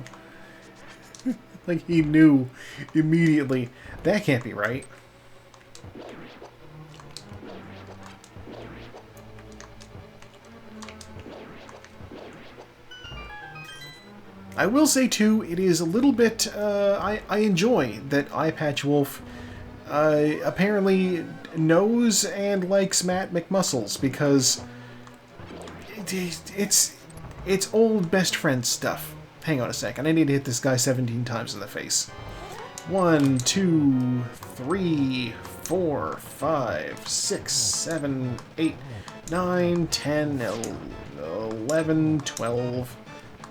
Speaker 1: Like he knew immediately. That can't be right. I will say too, it is a little bit, I enjoy that Eyepatchwolf apparently knows and likes Matt McMuscles, because it's old best friend stuff. Hang on a second, I need to hit this guy 17 times in the face. 1, 2, 3, 4, 5, 6, 7, 8, 9, 10, 11, 12,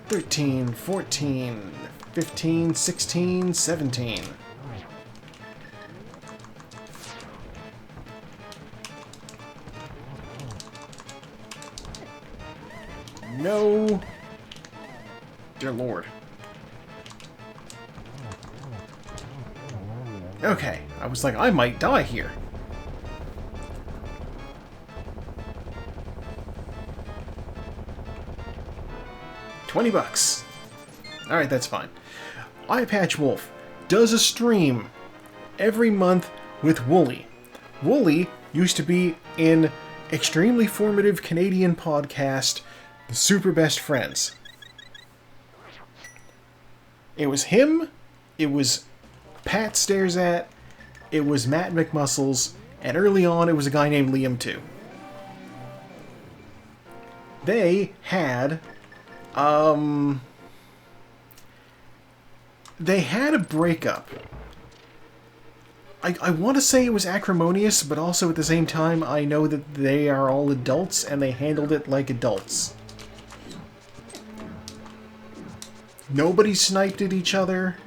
Speaker 1: 13, 14, 15, 16, 17. No. Dear Lord. Okay, I was like, I might die here. $20. Alright, that's fine. Eyepatchwolf does a stream every month with Wooly. Wooly used to be in extremely formative Canadian podcast, The Super Best Friends. It was him, it was Pat Stares At, it was Matt McMuscles, and early on it was a guy named Liam too. They had a breakup. I want to say it was acrimonious, but also at the same time I know that they are all adults and they handled it like adults. Nobody sniped at each other.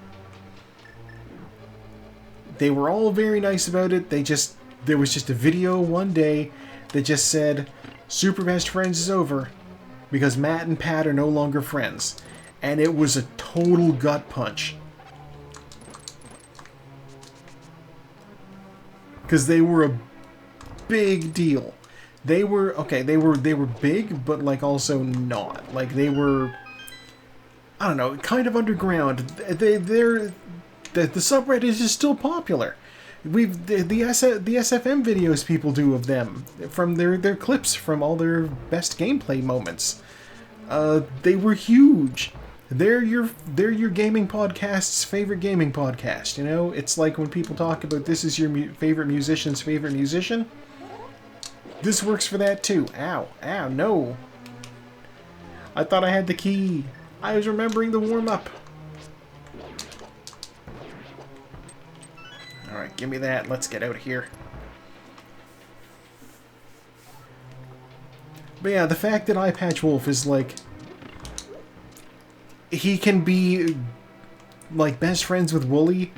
Speaker 1: They were all very nice about it. There was just a video one day that just said, Super Best Friends is over because Matt and Pat are no longer friends. And it was a total gut punch. Because they were a big deal. They were big, but like also not. Like they were, I don't know, kind of underground. The subreddit is still popular. The SFM videos people do of them from their clips from all their best gameplay moments. They were huge. They're your gaming podcast's favorite gaming podcast. You know, it's like when people talk about this is your favorite musician's favorite musician. This works for that too. Ow, no. I thought I had the key. I was remembering the warm-up. Alright, give me that. Let's get out of here. But yeah, the fact that Eyepatchwolf is like... He can be like best friends with Wooly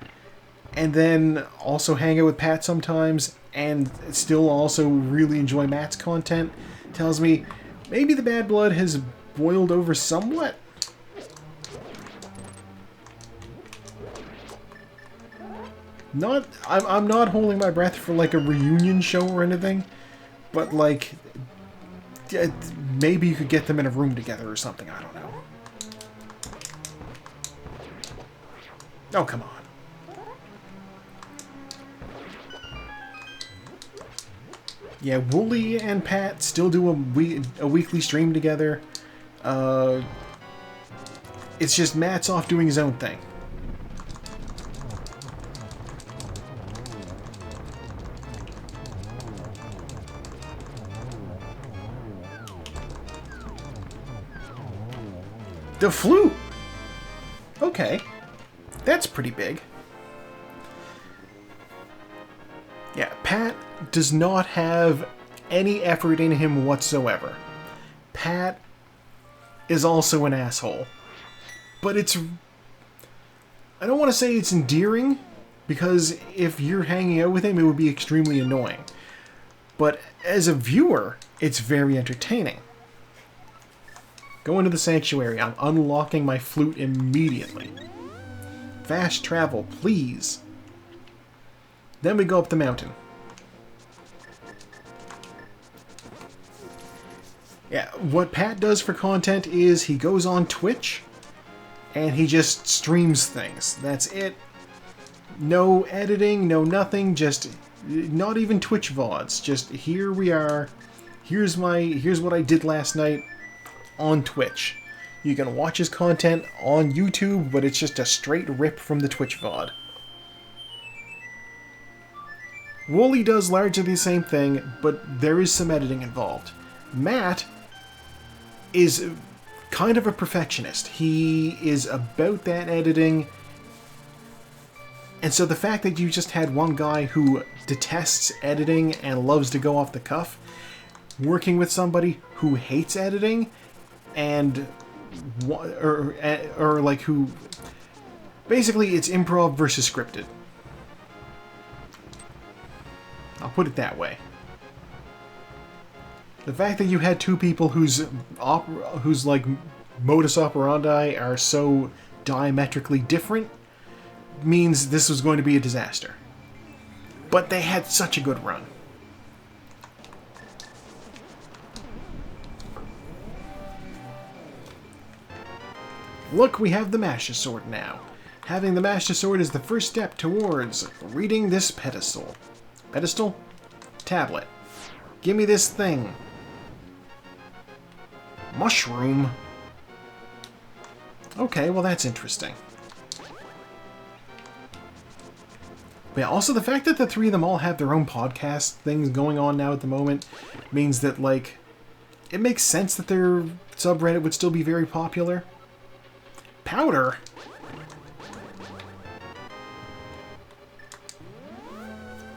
Speaker 1: and then also hang out with Pat sometimes and still also really enjoy Matt's content tells me maybe the bad blood has boiled over somewhat. I'm not holding my breath for like a reunion show or anything, but like maybe you could get them in a room together or something, I don't know. Oh, come on. Yeah, Wooly and Pat still do a weekly stream together. It's just Matt's off doing his own thing. The flute! Okay. That's pretty big. Pat does not have any effort in him whatsoever. Pat is also an asshole. But it's... I don't want to say it's endearing, because if you're hanging out with him, it would be extremely annoying. But as a viewer, it's very entertaining. Go into the sanctuary. I'm unlocking my flute immediately. Fast travel, please. Then we go up the mountain. Yeah, what Pat does for content is he goes on Twitch and he just streams things. That's it. No editing, no nothing, just not even Twitch VODs. Just here we are. Here's what I did last night on Twitch. You can watch his content on YouTube, but it's just a straight rip from the Twitch VOD. Wooly does largely the same thing, but there is some editing involved. Matt is kind of a perfectionist. He is about that editing. And so the fact that you just had one guy who detests editing and loves to go off the cuff, working with somebody who hates editing, and or like who... Basically, it's improv versus scripted. I'll put it that way. The fact that you had two people whose like modus operandi are so diametrically different means this was going to be a disaster. But they had such a good run. Look, we have the Master Sword now. Having the Master Sword is the first step towards reading this pedestal. Pedestal? Tablet. Give me this thing. Mushroom? Okay, well that's interesting. But yeah, also the fact that the three of them all have their own podcast things going on now at the moment means that, like, it makes sense that their subreddit would still be very popular. Powder?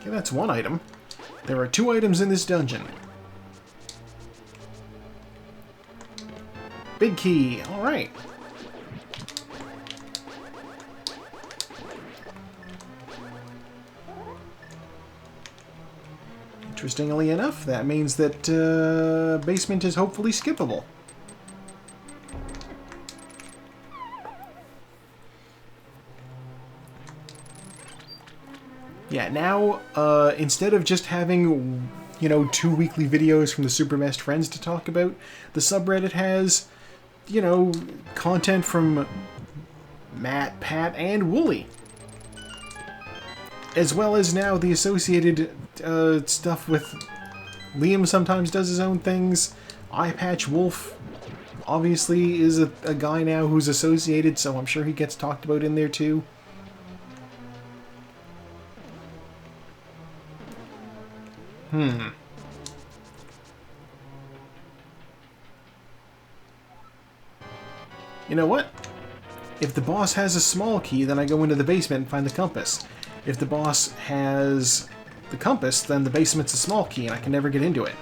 Speaker 1: Okay, that's one item. There are 2 items in this dungeon. Big key. Alright. Interestingly enough, that means that basement is hopefully skippable. Yeah, now, instead of just having, 2 weekly videos from the Super Best Friends to talk about, the subreddit has, content from Matt, Pat, and Wooly. As well as now the associated stuff with Liam sometimes does his own things. Eyepatch Wolf obviously is a guy now who's associated, so I'm sure he gets talked about in there too. You know what? If the boss has a small key, then I go into the basement and find the compass. If the boss has the compass, then the basement's a small key and I can never get into it.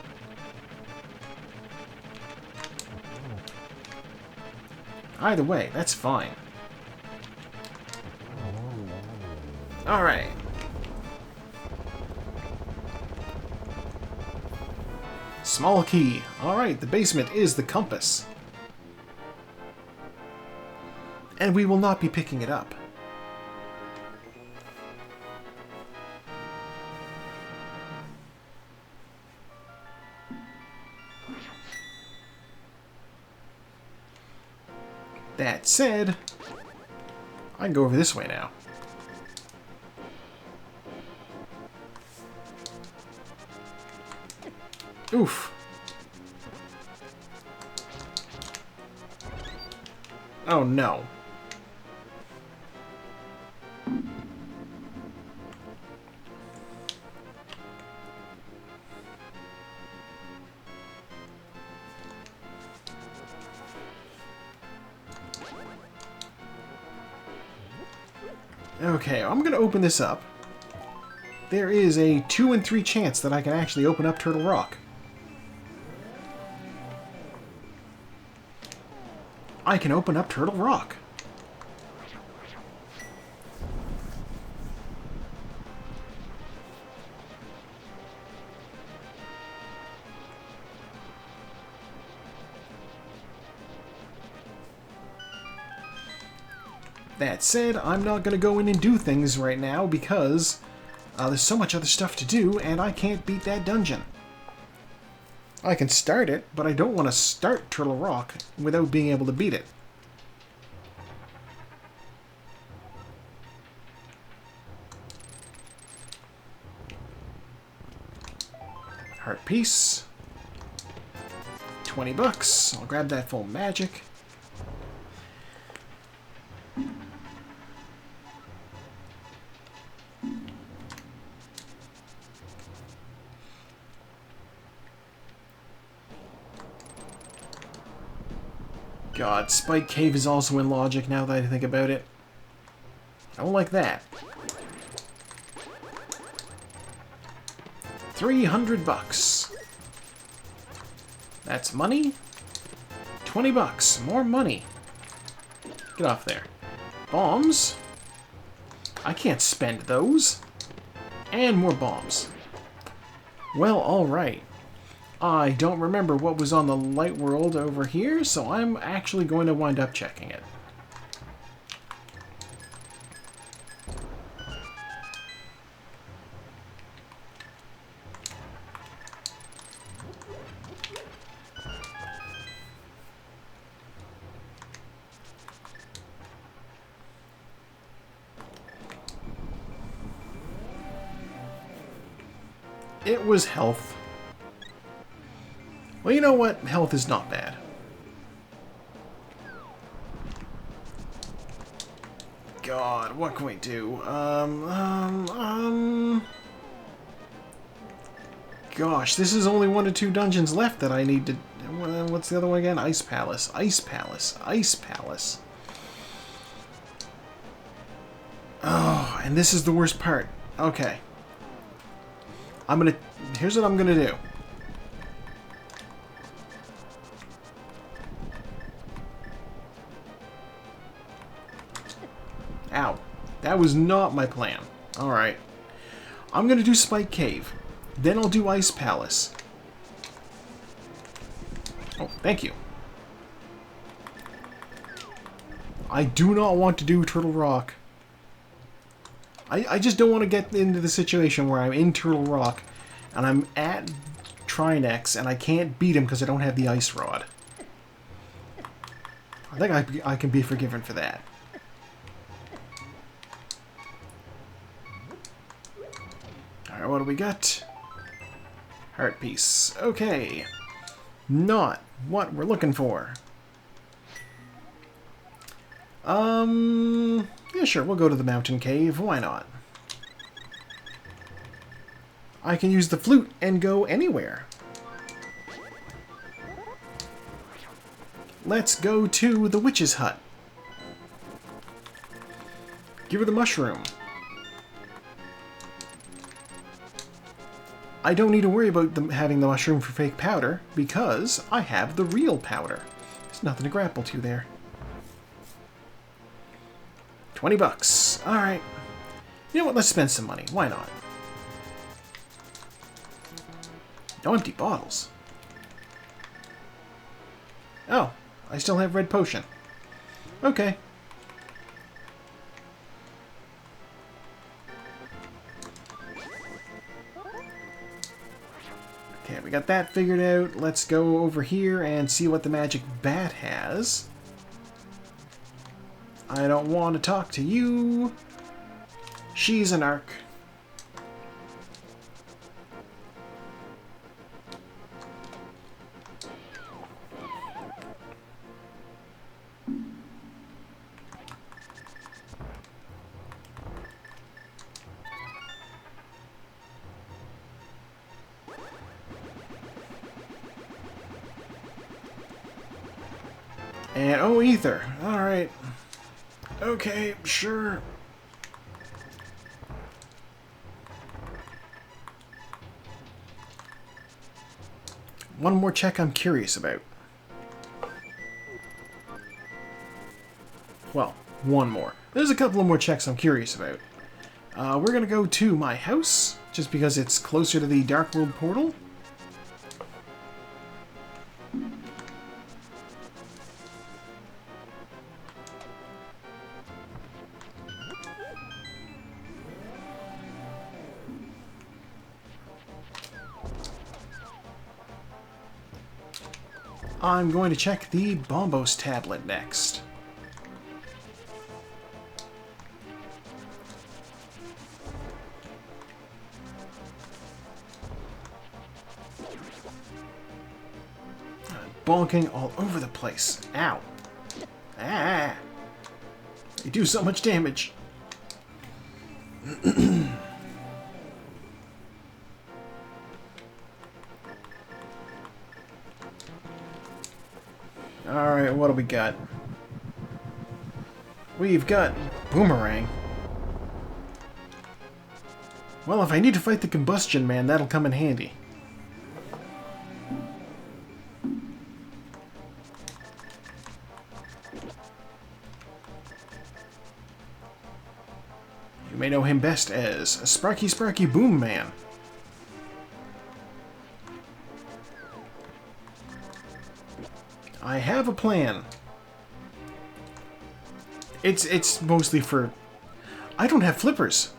Speaker 1: Either way, that's fine. Alright. Small key. Alright, the basement is the compass. And we will not be picking it up. That said, I can go over this way now. Oof. Oh no. Okay, I'm gonna open this up. there is a 2 in 3 chance that I can actually open up Turtle Rock. I can open up Turtle Rock. That said, I'm not going to go in and do things right now because there's so much other stuff to do and I can't beat that dungeon. I can start it, but I don't want to start Turtle Rock without being able to beat it. Heart piece. 20 bucks. I'll grab that full magic. God, Spike Cave is also in logic now that I think about it. I don't like that. 300 bucks. That's money. 20 bucks. More money. Get off there. Bombs. I can't spend those. And more bombs. Well, alright. I don't remember what was on the light world over here, so I'm actually going to wind up checking it. It was health. Well, you know what? Health is not bad. God, what can we do? Gosh, this is only 1 to 2 dungeons left that I need to... What's the other one again? Ice Palace. Ice Palace. Ice Palace. Oh, and this is the worst part. Okay. Here's what I'm gonna do. Ow. That was not my plan. Alright. I'm gonna do Spike Cave. Then I'll do Ice Palace. Oh, thank you. I do not want to do Turtle Rock. I just don't want to get into the situation where I'm in Turtle Rock and I'm at Trinex and I can't beat him because I don't have the Ice Rod. I think I can be forgiven for that. Alright, what do we got? Heart piece. Okay. Not what we're looking for. Yeah, sure, we'll go to the mountain cave. Why not? I can use the flute and go anywhere. Let's go to the witch's hut. Give her the mushroom. I don't need to worry about having the mushroom for fake powder, because I have the real powder. There's nothing to grapple to there. 20 bucks. Alright. You know what? Let's spend some money. Why not? No empty bottles. Oh, I still have red potion. Okay. Okay, we got that figured out. Let's go over here and see what the magic bat has. I don't want to talk to you. She's an arc. And, oh, ether. Alright. Okay, sure. One more check I'm curious about. Well, one more. There's a couple of more checks I'm curious about. We're gonna go to my house, just because it's closer to the Dark World portal. I'm going to check the Bombos tablet next. Bonking all over the place. Ow. Ah. They do so much damage. Alright, what do we got? We've got Boomerang. Well, if I need to fight the Combustion Man, that'll come in handy. You may know him best as Sparky Sparky Boom Man. I have a plan. It's mostly for... I don't have flippers.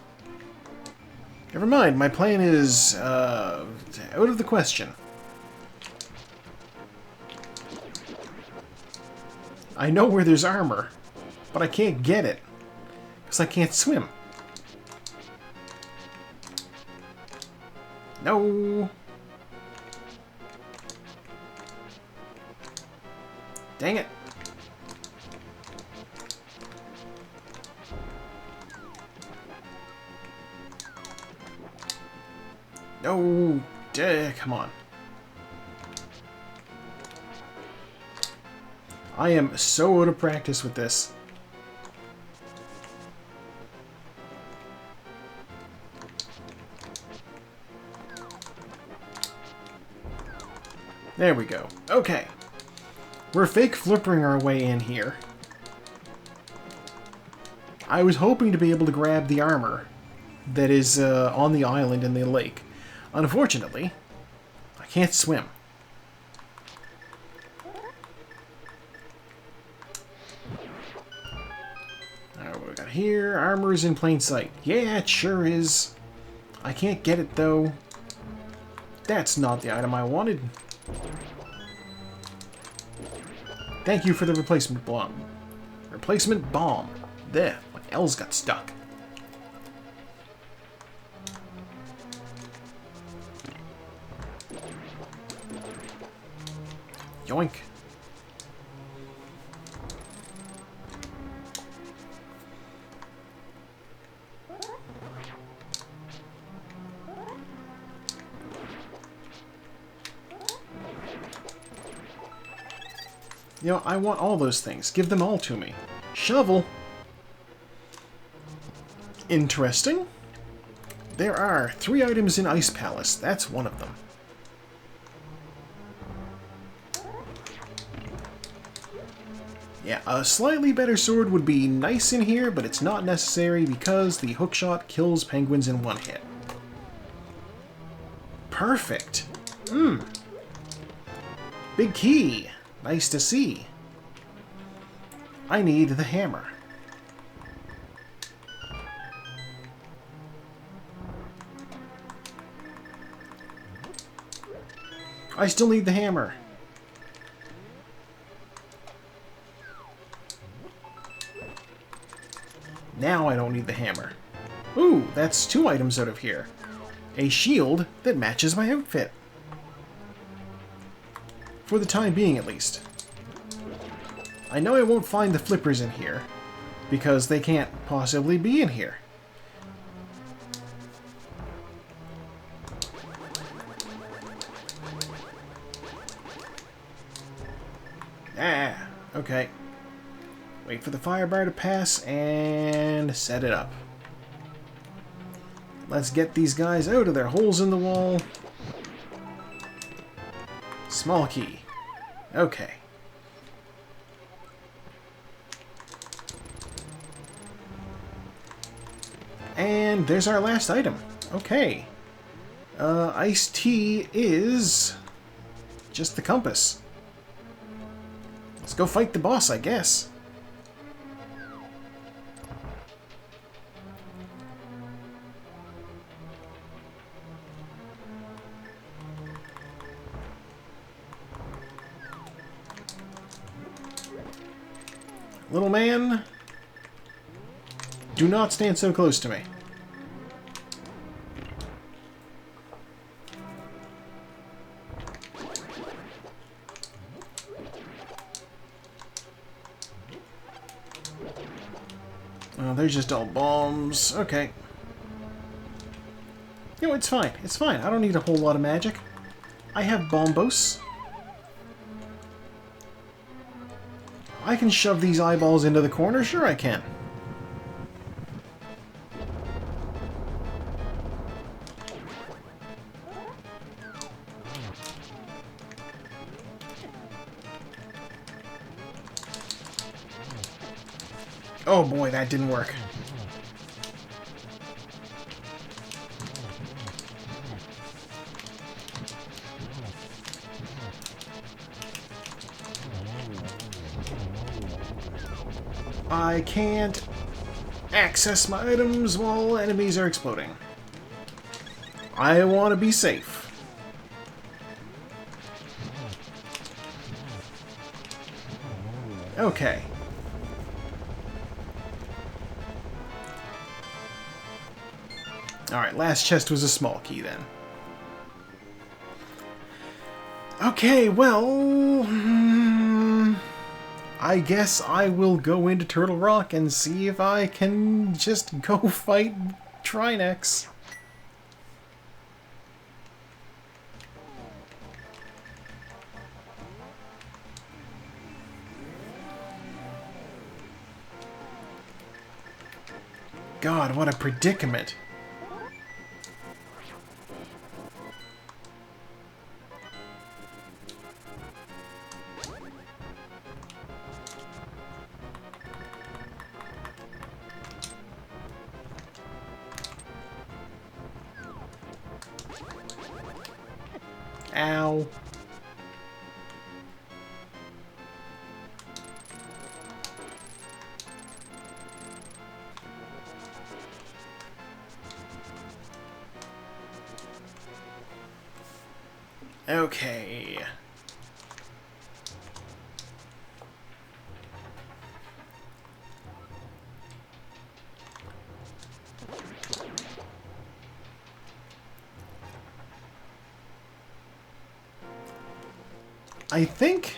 Speaker 1: Never mind, my plan is out of the question. I know where there's armor, but I can't get it because I can't swim. No. Dang it. No. Come on. I am so out of practice with this. There we go. Okay. We're fake flippering our way in here. I was hoping to be able to grab the armor that is on the island in the lake. Unfortunately, I can't swim. Alright, what we got here? Armor is in plain sight. Yeah, it sure is. I can't get it, though. That's not the item I wanted. Thank you for the replacement bomb. Replacement bomb. There, my L's got stuck. Yoink. You know, I want all those things. Give them all to me. Shovel. Interesting. There are 3 items in Ice Palace. That's one of them. Yeah, a slightly better sword would be nice in here, but it's not necessary because the hookshot kills penguins in 1 hit. Perfect. Big key. Nice to see. I need the hammer. I still need the hammer. Now I don't need the hammer. Ooh, that's 2 items out of here. A shield that matches my outfit. For the time being, at least. I know I won't find the flippers in here, because they can't possibly be in here. Ah, okay. Wait for the fire bar to pass and set it up. Let's get these guys out of their holes in the wall. Small key. Okay. And there's our last item. Okay. Iced tea is just the compass. Let's go fight the boss, I guess. Little man, do not stand so close to me. Oh, they're just all bombs. Okay. You know, it's fine. It's fine. I don't need a whole lot of magic. I have bombos. I can shove these eyeballs into the corner. Sure I can. Oh boy, that didn't work. I can't access my items while enemies are exploding. I want to be safe. Okay. Alright, last chest was a small key then. Okay, well... I guess I will go into Turtle Rock and see if I can just go fight Trinex. God, what a predicament. Ow. Okay. I think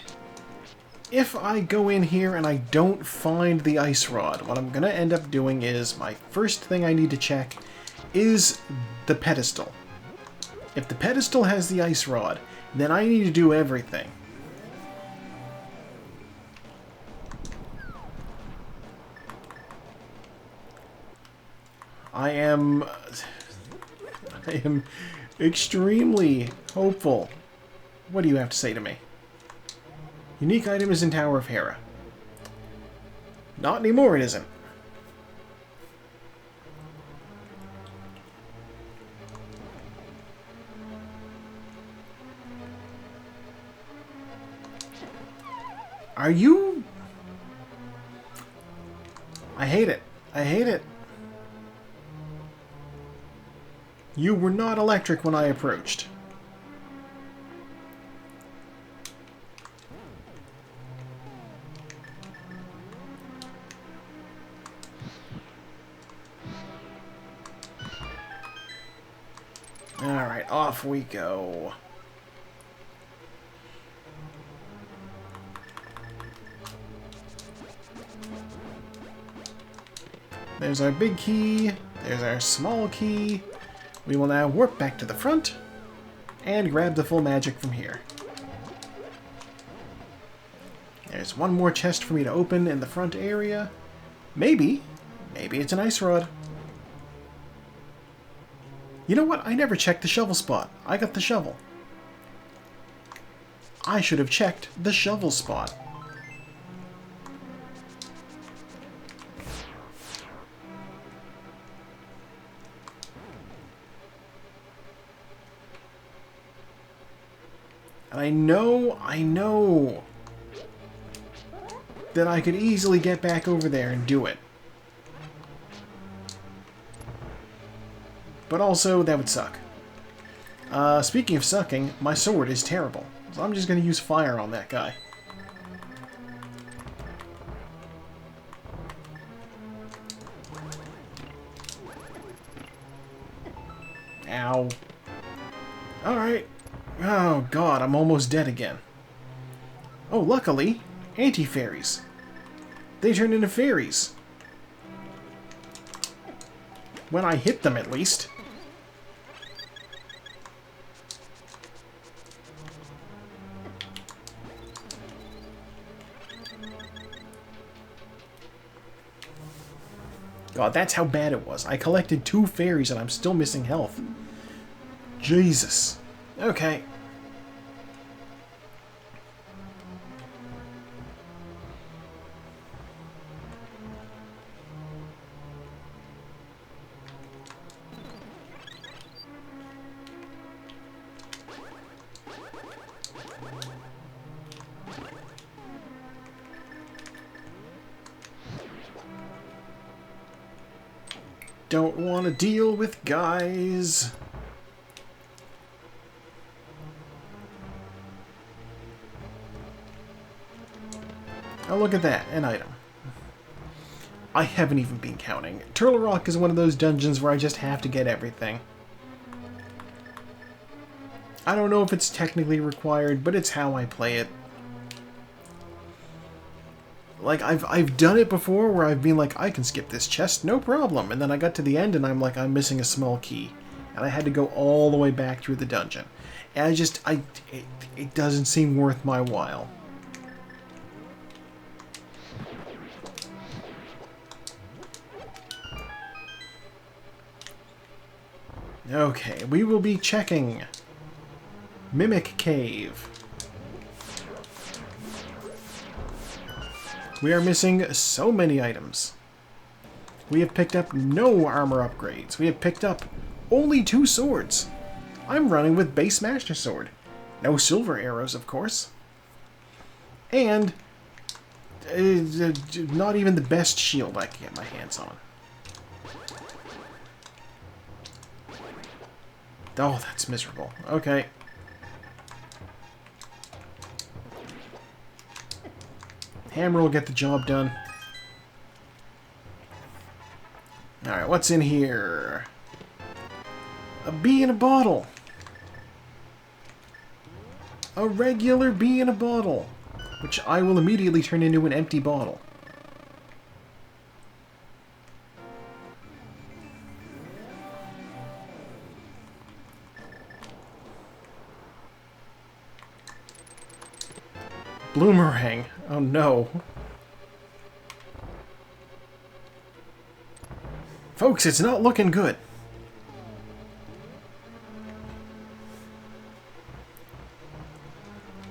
Speaker 1: if I go in here and I don't find the ice rod, what I'm going to end up doing is my first thing I need to check is the pedestal. If the pedestal has the ice rod, then I need to do everything. I am extremely hopeful. What do you have to say to me? Unique item is in Tower of Hera. Not anymore, it isn't. Are you... I hate it. I hate it. You were not electric when I approached. Alright, off we go. There's our big key. There's our small key. We will now warp back to the front and grab the full magic from here. There's one more chest for me to open in the front area. Maybe it's an ice rod. You know what? I never checked the shovel spot. I got the shovel. I should have checked the shovel spot. I know that I could easily get back over there and do it. But also, that would suck. Speaking of sucking, my sword is terrible. So I'm just going to use fire on that guy. Ow. Alright. Oh god, I'm almost dead again. Oh, luckily, anti-fairies. They turn into fairies. When I hit them, at least. God, that's how bad it was. I collected 2 fairies and I'm still missing health. Jesus. Okay. Don't want to deal with guys. Oh, look at that. An item. I haven't even been counting. Turtle Rock is one of those dungeons where I just have to get everything. I don't know if it's technically required, but it's how I play it. Like, I've done it before where I've been like, I can skip this chest, no problem. And then I got to the end and I'm like, I'm missing a small key. And I had to go all the way back through the dungeon. And it doesn't seem worth my while. Okay, we will be checking Mimic Cave. We are missing so many items. We have picked up no armor upgrades. We have picked up only 2 swords. I'm running with base Master Sword. No silver arrows, of course. And not even the best shield I can get my hands on. Oh, that's miserable. Okay. Hammer will get the job done. Alright, what's in here? A bee in a bottle. A regular bee in a bottle. Which I will immediately turn into an empty bottle. Bloomerang. Oh no. Folks, it's not looking good.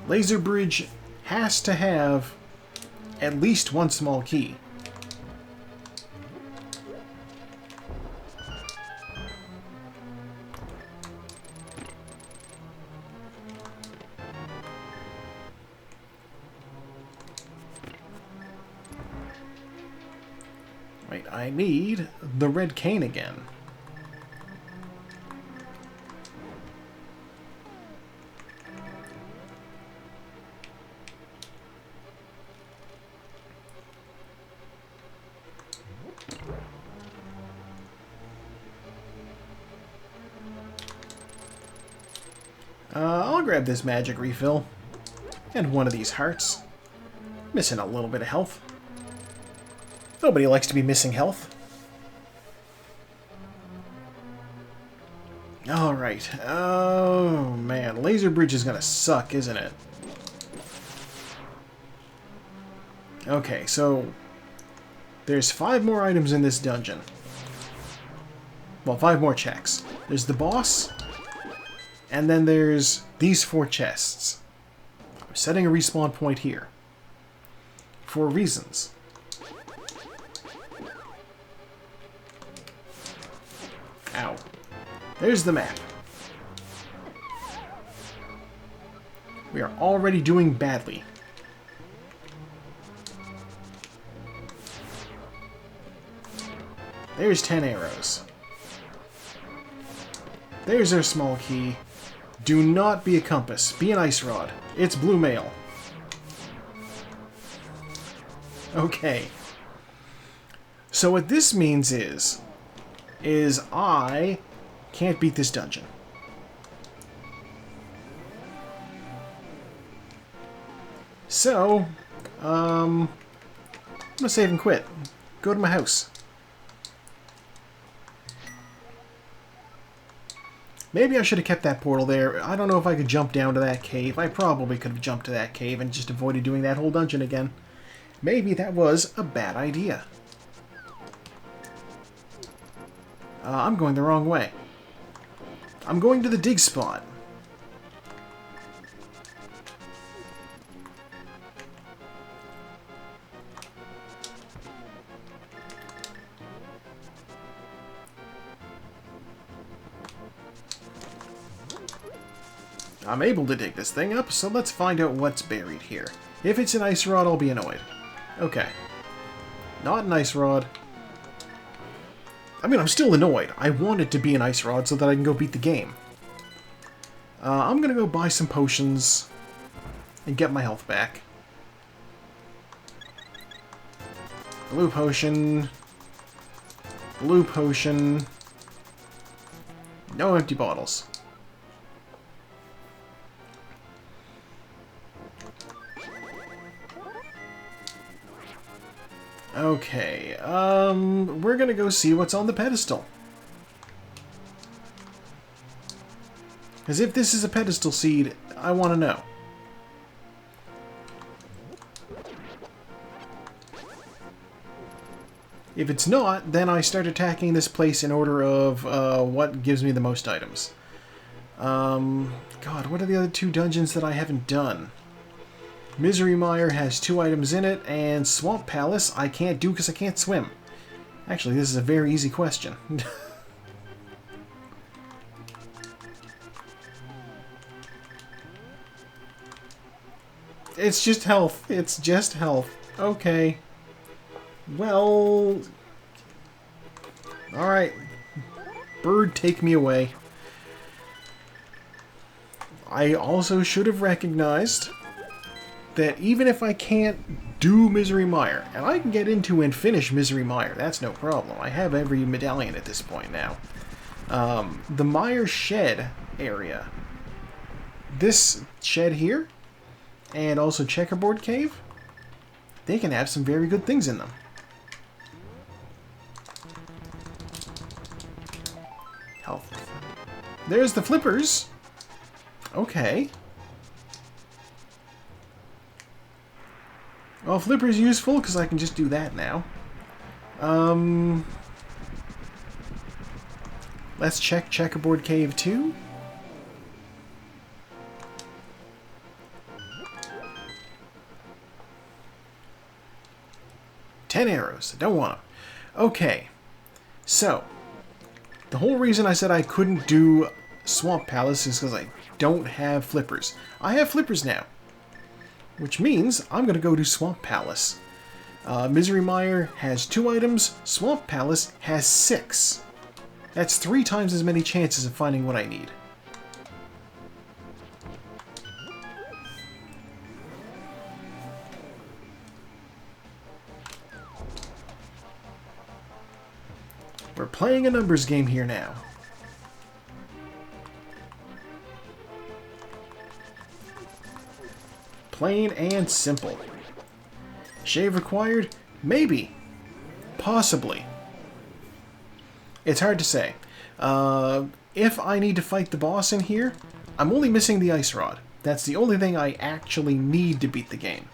Speaker 1: Laser Bridge has to have at least 1 small key. Wait, I need the red cane again. I'll grab this magic refill. And 1 of these hearts. Missing a little bit of health. Nobody likes to be missing health. Alright. Oh, man. Laser Bridge is gonna suck, isn't it? Okay, so there's 5 more items in this dungeon. Well, 5 more checks. There's the boss, and then there's these 4 chests. setting a respawn point here. For reasons. Ow. There's the map. We are already doing badly. There's 10 arrows. There's our small key. Do not be a compass. Be an ice rod. It's blue mail. Okay. So what this means is I can't beat this dungeon. So, I'm gonna save and quit. Go to my house. Maybe I should have kept that portal there. I don't know if I could jump down to that cave. I probably could have jumped to that cave and just avoided doing that whole dungeon again. Maybe that was a bad idea. I'm going the wrong way. I'm going to the dig spot. I'm able to dig this thing up, so let's find out what's buried here. If it's an ice rod, I'll be annoyed. Okay. Not an ice rod. I mean, I'm still annoyed. I want it to be an ice rod so that I can go beat the game. I'm gonna go buy some potions and get my health back. Blue potion. Blue potion. No empty bottles. Okay, we're gonna go see what's on the pedestal. As if this is a pedestal seed, I want to know. If it's not, then I start attacking this place in order of what gives me the most items. God, what are the other two dungeons that I haven't done? Misery Mire has 2 items in it, and Swamp Palace I can't do because I can't swim. Actually, this is a very easy question. It's just health. It's just health. Okay. Well... Alright. Bird, take me away. I also should have recognized that even if I can't do Misery Mire, and I can get into and finish Misery Mire, that's no problem. I have every medallion at this point now. The Mire Shed area, this shed here, and also Checkerboard Cave, they can have some very good things in them. Health. There's the flippers. Okay. Well, Flipper's useful because I can just do that now. Let's check Checkerboard Cave 2. Ten arrows. I don't want them. Okay. So, the whole reason I said I couldn't do Swamp Palace is because I don't have flippers. I have flippers now. Which means I'm going to go to Swamp Palace. Misery Mire has 2 items. Swamp Palace has 6. That's 3 times as many chances of finding what I need. We're playing a numbers game here now. Plain and simple. Shave required? Maybe. Possibly. It's hard to say. If I need to fight the boss in here, I'm only missing the ice rod. That's the only thing I actually need to beat the game.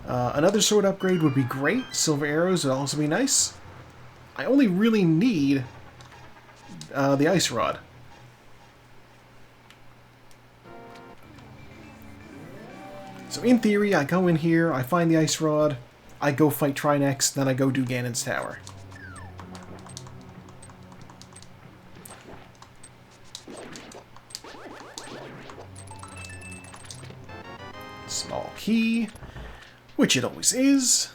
Speaker 1: Another sword upgrade would be great. Silver arrows would also be nice. I only really need the ice rod. So in theory, I go in here, I find the ice rod, I go fight Trinex, then I go do Ganon's tower. Small key, which it always is.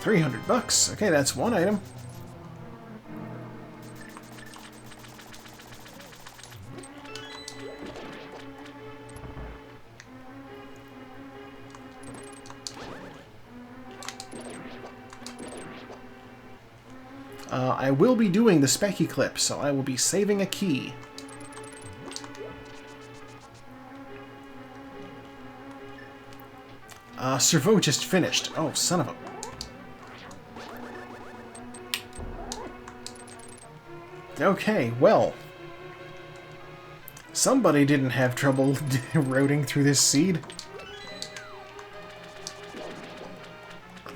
Speaker 1: $300. Okay, that's one item. I will be doing the Specky clip, so I will be saving a key. Servo just finished. Oh, son of a... Okay, well. Somebody didn't have trouble eroding through this seed.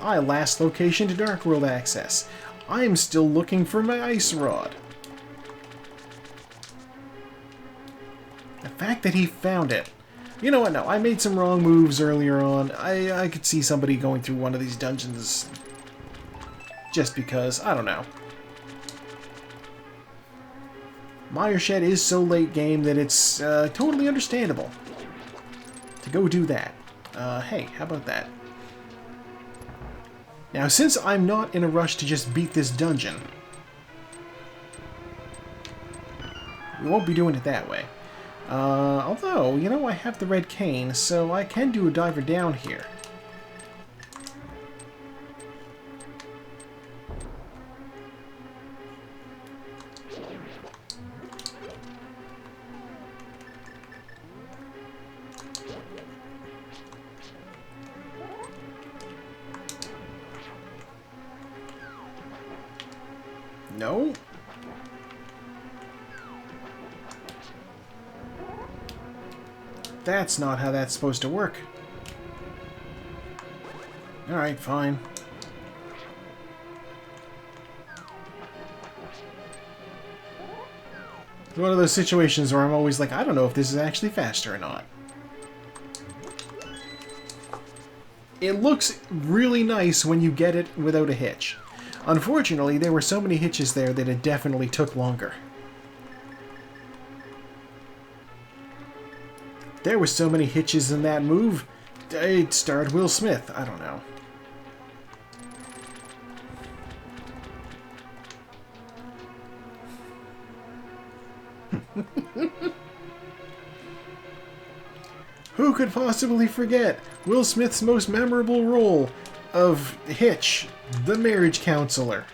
Speaker 1: Last location to Dark World access. I'm still looking for my ice rod. The fact that he found it. You know what, no, I made some wrong moves earlier on. I could see somebody going through one of these dungeons just because, I don't know. Mire Shed is so late game that it's totally understandable to go do that. Hey, how about that? Now, since I'm not in a rush to just beat this dungeon, we won't be doing it that way. Although, you know, I have the red cane, so I can do a diver down here. No. That's not how that's supposed to work. Alright, fine. It's one of those situations where I'm always like, I don't know if this is actually faster or not. It looks really nice when you get it without a hitch. Unfortunately, there were so many hitches there that it definitely took longer. There were so many hitches in that move, it starred Will Smith. I don't know. Who could possibly forget Will Smith's most memorable role of Hitch, the marriage counselor?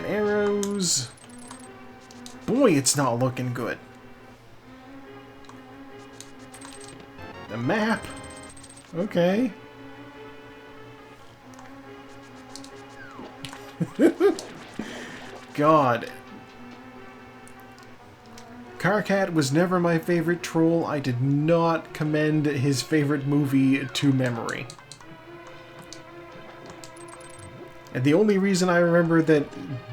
Speaker 1: Arrows. Boy, it's not looking good. The map. Okay. God. Carcat was never my favorite troll. I did not commend his favorite movie to memory. And the only reason I remember that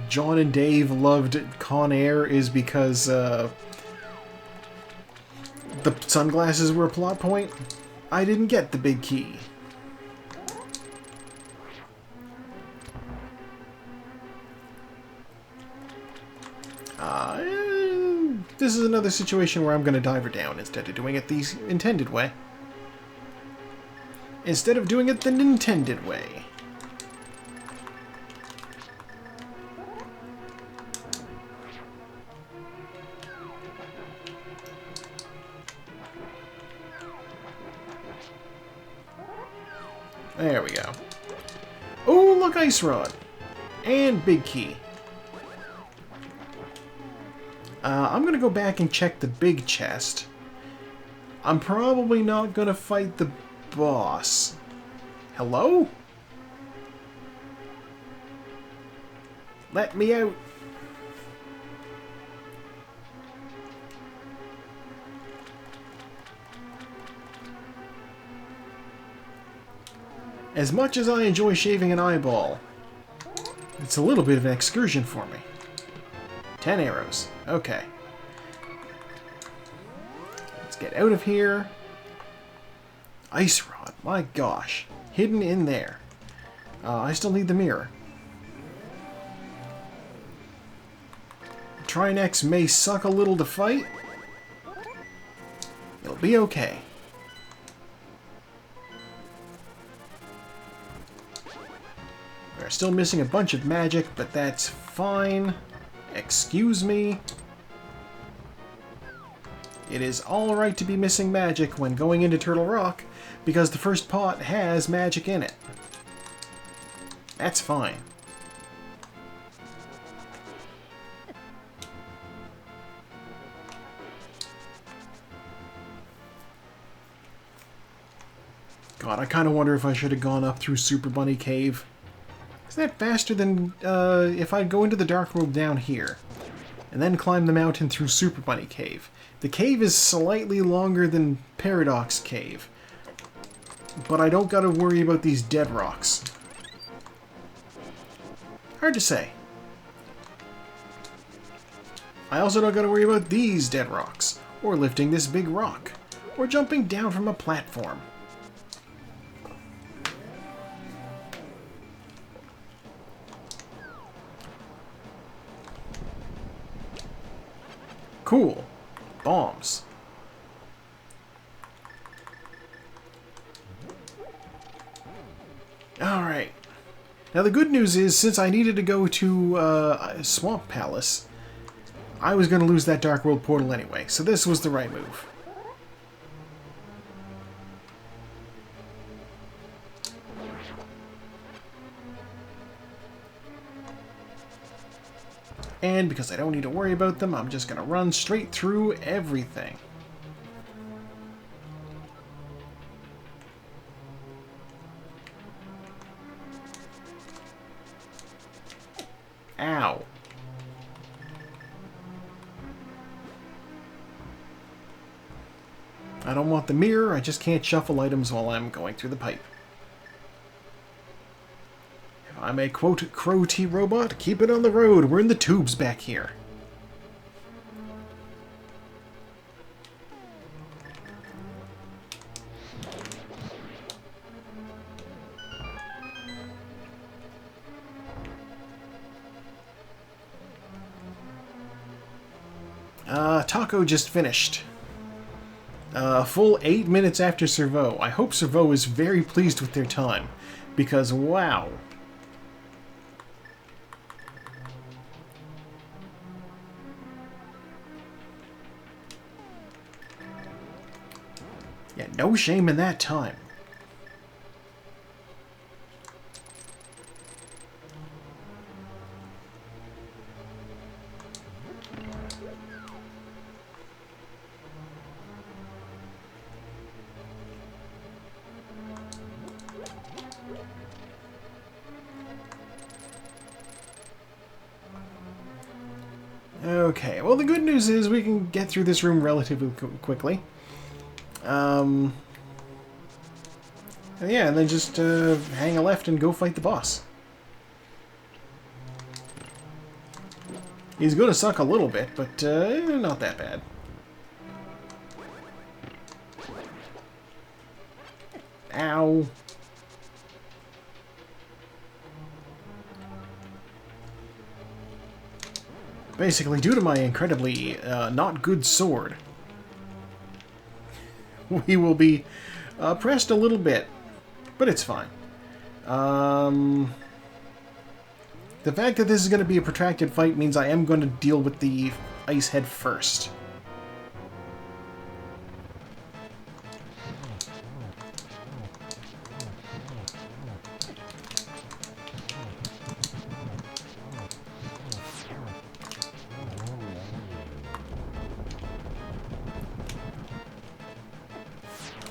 Speaker 1: John and Dave loved Con Air is because the sunglasses were a plot point. I didn't get the big key. This is another situation where I'm going to dive her down instead of doing it the intended way. Instead of doing it the intended way. There we go. Oh, look, ice rod. And big key. I'm going to go back and check the big chest. I'm probably not going to fight the boss. Hello? Let me out. As much as I enjoy shaving an eyeball, it's a little bit of an excursion for me. 10 arrows. Okay. Let's get out of here. Ice rod. My gosh. Hidden in there. I still need the mirror. Trinex may suck a little to fight. It'll be okay. We're still missing a bunch of magic, but that's fine. Excuse me. It is alright to be missing magic when going into Turtle Rock, because the first pot has magic in it. That's fine. God, I kind of wonder if I should have gone up through Super Bunny Cave. Is that faster than if I go into the Dark Room down here and then climb the mountain through Super Bunny Cave? The cave is slightly longer than Paradox Cave, but I don't gotta worry about these dead rocks. Hard to say. I also don't gotta worry about these dead rocks, or lifting this big rock, or jumping down from a platform. Cool. Bombs. Alright. Now the good news is, since I needed to go to Swamp Palace, I was going to lose that Dark World portal anyway, so this was the right move. And because I don't need to worry about them, I'm just going to run straight through everything. Ow. I don't want the mirror, I just can't shuffle items while I'm going through the pipe. If I may quote Crow T-Robot, keep it on the road, we're in the tubes back here. Taco just finished. A full 8 minutes after Servo. I hope Servo is very pleased with their time, because wow. Yeah, no shame in that time. Okay, well the good news is we can get through this room relatively quickly. Yeah, and then just hang a left and go fight the boss. He's gonna suck a little bit, but not that bad. Ow. Basically, due to my incredibly not good sword, we will be pressed a little bit, but it's fine. The fact that this is going to be a protracted fight means I am going to deal with the ice head first.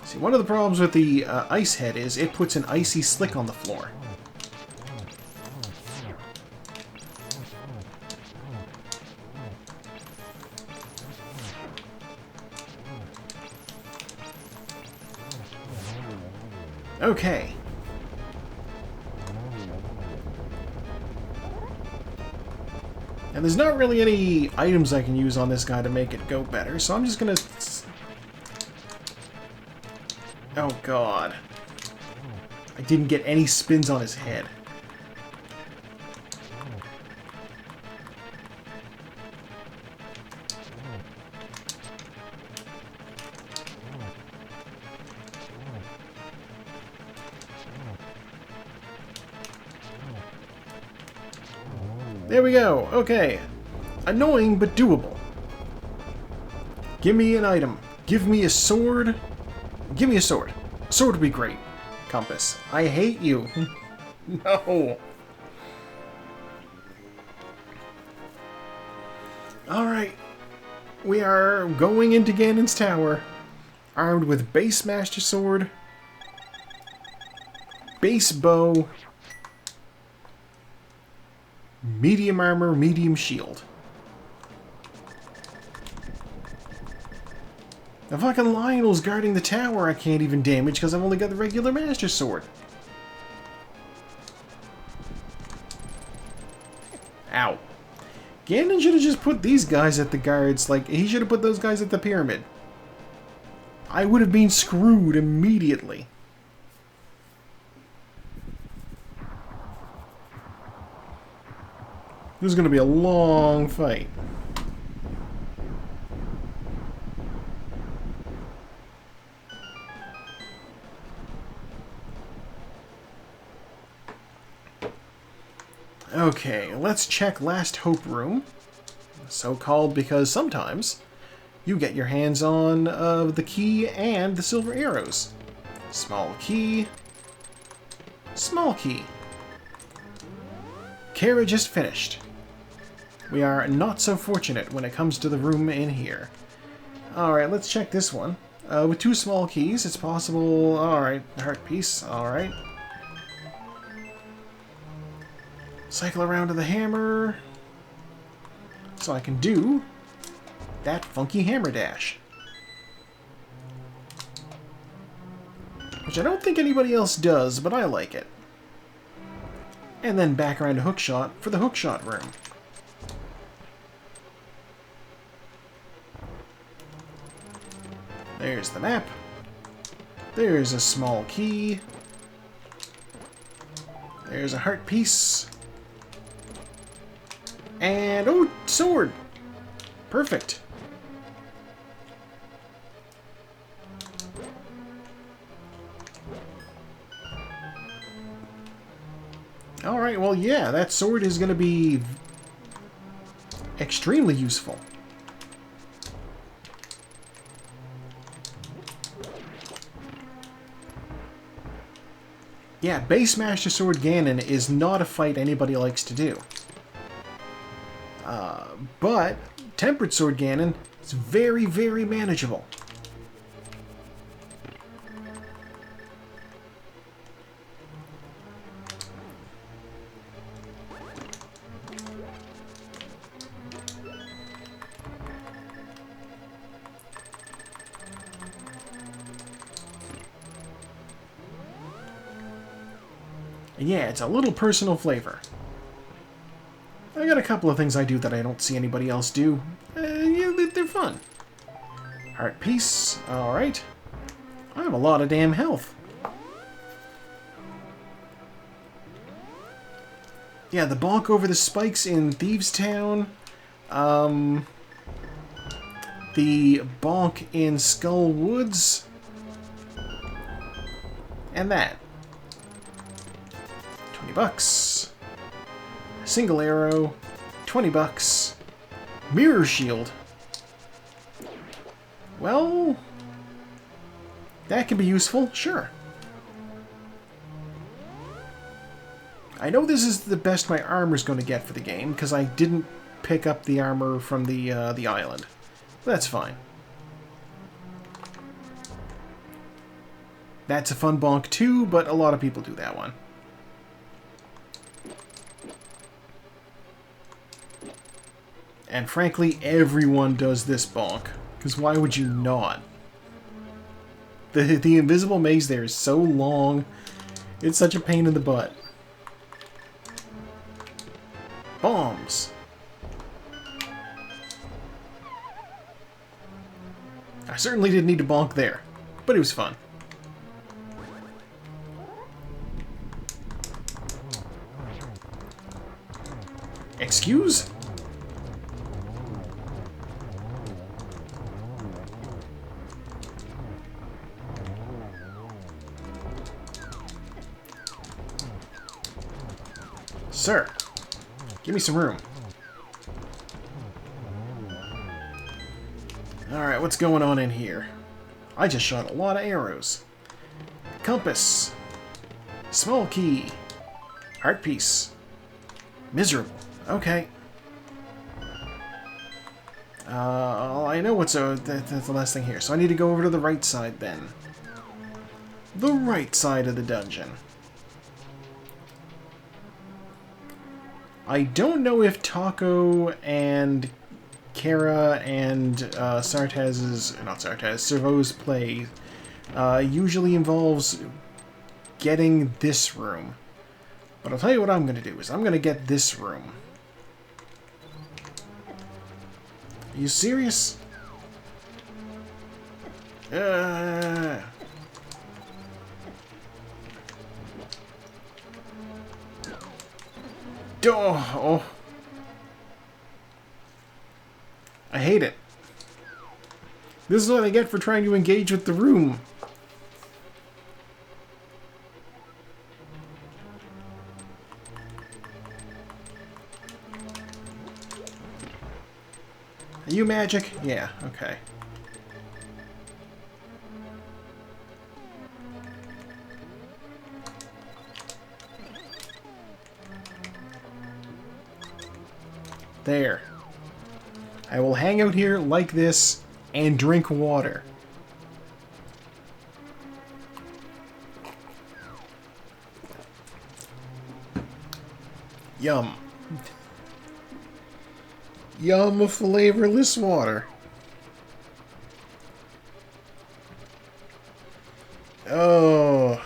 Speaker 1: See, one of the problems with the ice head is it puts an icy slick on the floor. Okay. And there's not really any items I can use on this guy to make it go better, so I'm just gonna... Oh god. I didn't get any spins on his head. There we go. Okay. Annoying, but doable. Give me an item. Give me a sword. Give me a sword. Sword would be great. Compass. I hate you. No. Alright. We are going into Ganon's tower. Armed with base master sword. Base bow. Medium armor, medium shield. The fucking Lionel's guarding the tower I can't even damage because I've only got the regular Master Sword. Ow. Ganon should have just put these guys at the guards, like, he should have put those guys at the pyramid. I would have been screwed immediately. This is going to be a long fight. Okay, let's check Last Hope Room. So called because sometimes you get your hands on the key and the silver arrows. Small key. Small key. Carriage is finished. We are not so fortunate when it comes to the room in here. Alright, let's check this one. With 2 small keys, it's possible... Alright, heart piece. Alright. Cycle around to the hammer. So I can do that funky hammer dash. Which I don't think anybody else does, but I like it. And then back around to hookshot for the hookshot room. There's the map. There's a small key. There's a heart piece. And, oh, sword! Perfect. Alright, well, yeah, that sword is going to be extremely useful. Yeah, Base Master Sword Ganon is not a fight anybody likes to do. But Tempered Sword Ganon is very, very manageable. And yeah, it's a little personal flavor. I got a couple of things I do that I don't see anybody else do. Yeah, they're fun. Heart piece. Alright. I have a lot of damn health. Yeah, the bonk over the spikes in Thieves Town. The bonk in Skull Woods. And that. $20. Single arrow. $20. Mirror shield. Well, that can be useful, sure. I know this is the best my armor's going to get for the game, because I didn't pick up the armor from the island. That's fine. That's a fun bonk too, but a lot of people do that one. And frankly, everyone does this bonk. Because why would you not? The invisible maze there is so long. It's such a pain in the butt. Bombs. I certainly didn't need to bonk there, but it was fun. Excuse? Sir, give me some room. Alright, what's going on in here? I just shot a lot of arrows. Compass. Small key. Heart piece. Miserable. Okay. I know what's that's the last thing here, so I need to go over to the right side then. The right side of the dungeon. I don't know if Taco and Kara and Servo's play usually involves getting this room. But I'll tell you what I'm going to do is I'm going to get this room. Are you serious? Oh. I hate it. This is what I get for trying to engage with the room. Are you magic? Yeah, okay. There. I will hang out here like this and drink water. Yum. Yum flavorless water. Oh.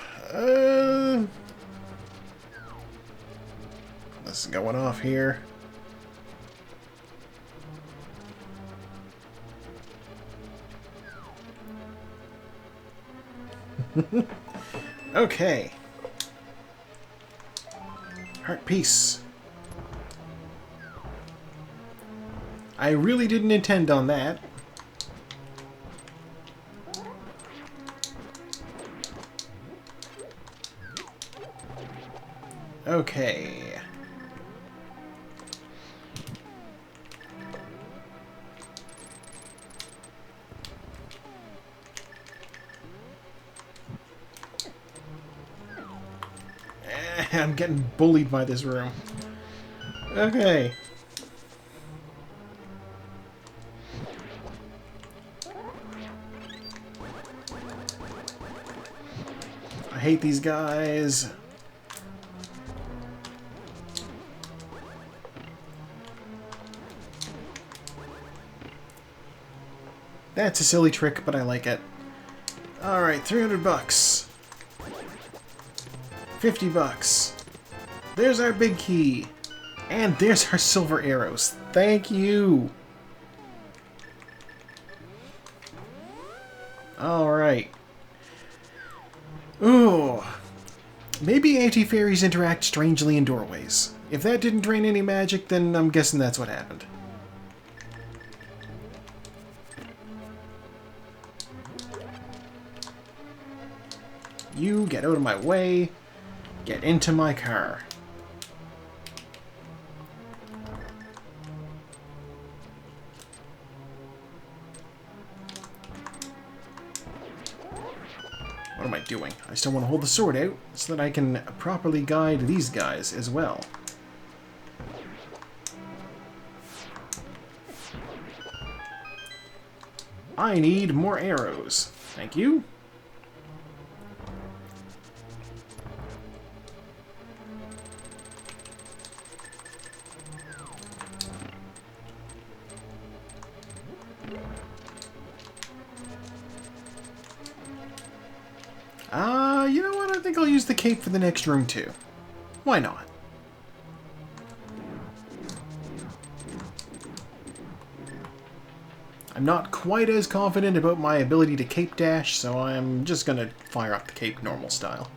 Speaker 1: This is going off here. Okay. Heart piece. I really didn't intend on that. Okay. I'm getting bullied by this room. Okay. I hate these guys. That's a silly trick, but I like it. Alright, 300 bucks. 50 bucks. There's our big key. And there's our silver arrows. Thank you. Alright. Ooh. Maybe anti-fairies interact strangely in doorways. If that didn't drain any magic, then I'm guessing that's what happened. You get out of my way. Get into my car. What am I doing? I still want to hold the sword out so that I can properly guide these guys as well. I need more arrows. Thank you. You know what? I think I'll use the cape for the next room too. Why not? I'm I'm not quite as confident about my ability to cape dash, so I'm just gonna fire up the cape normal style.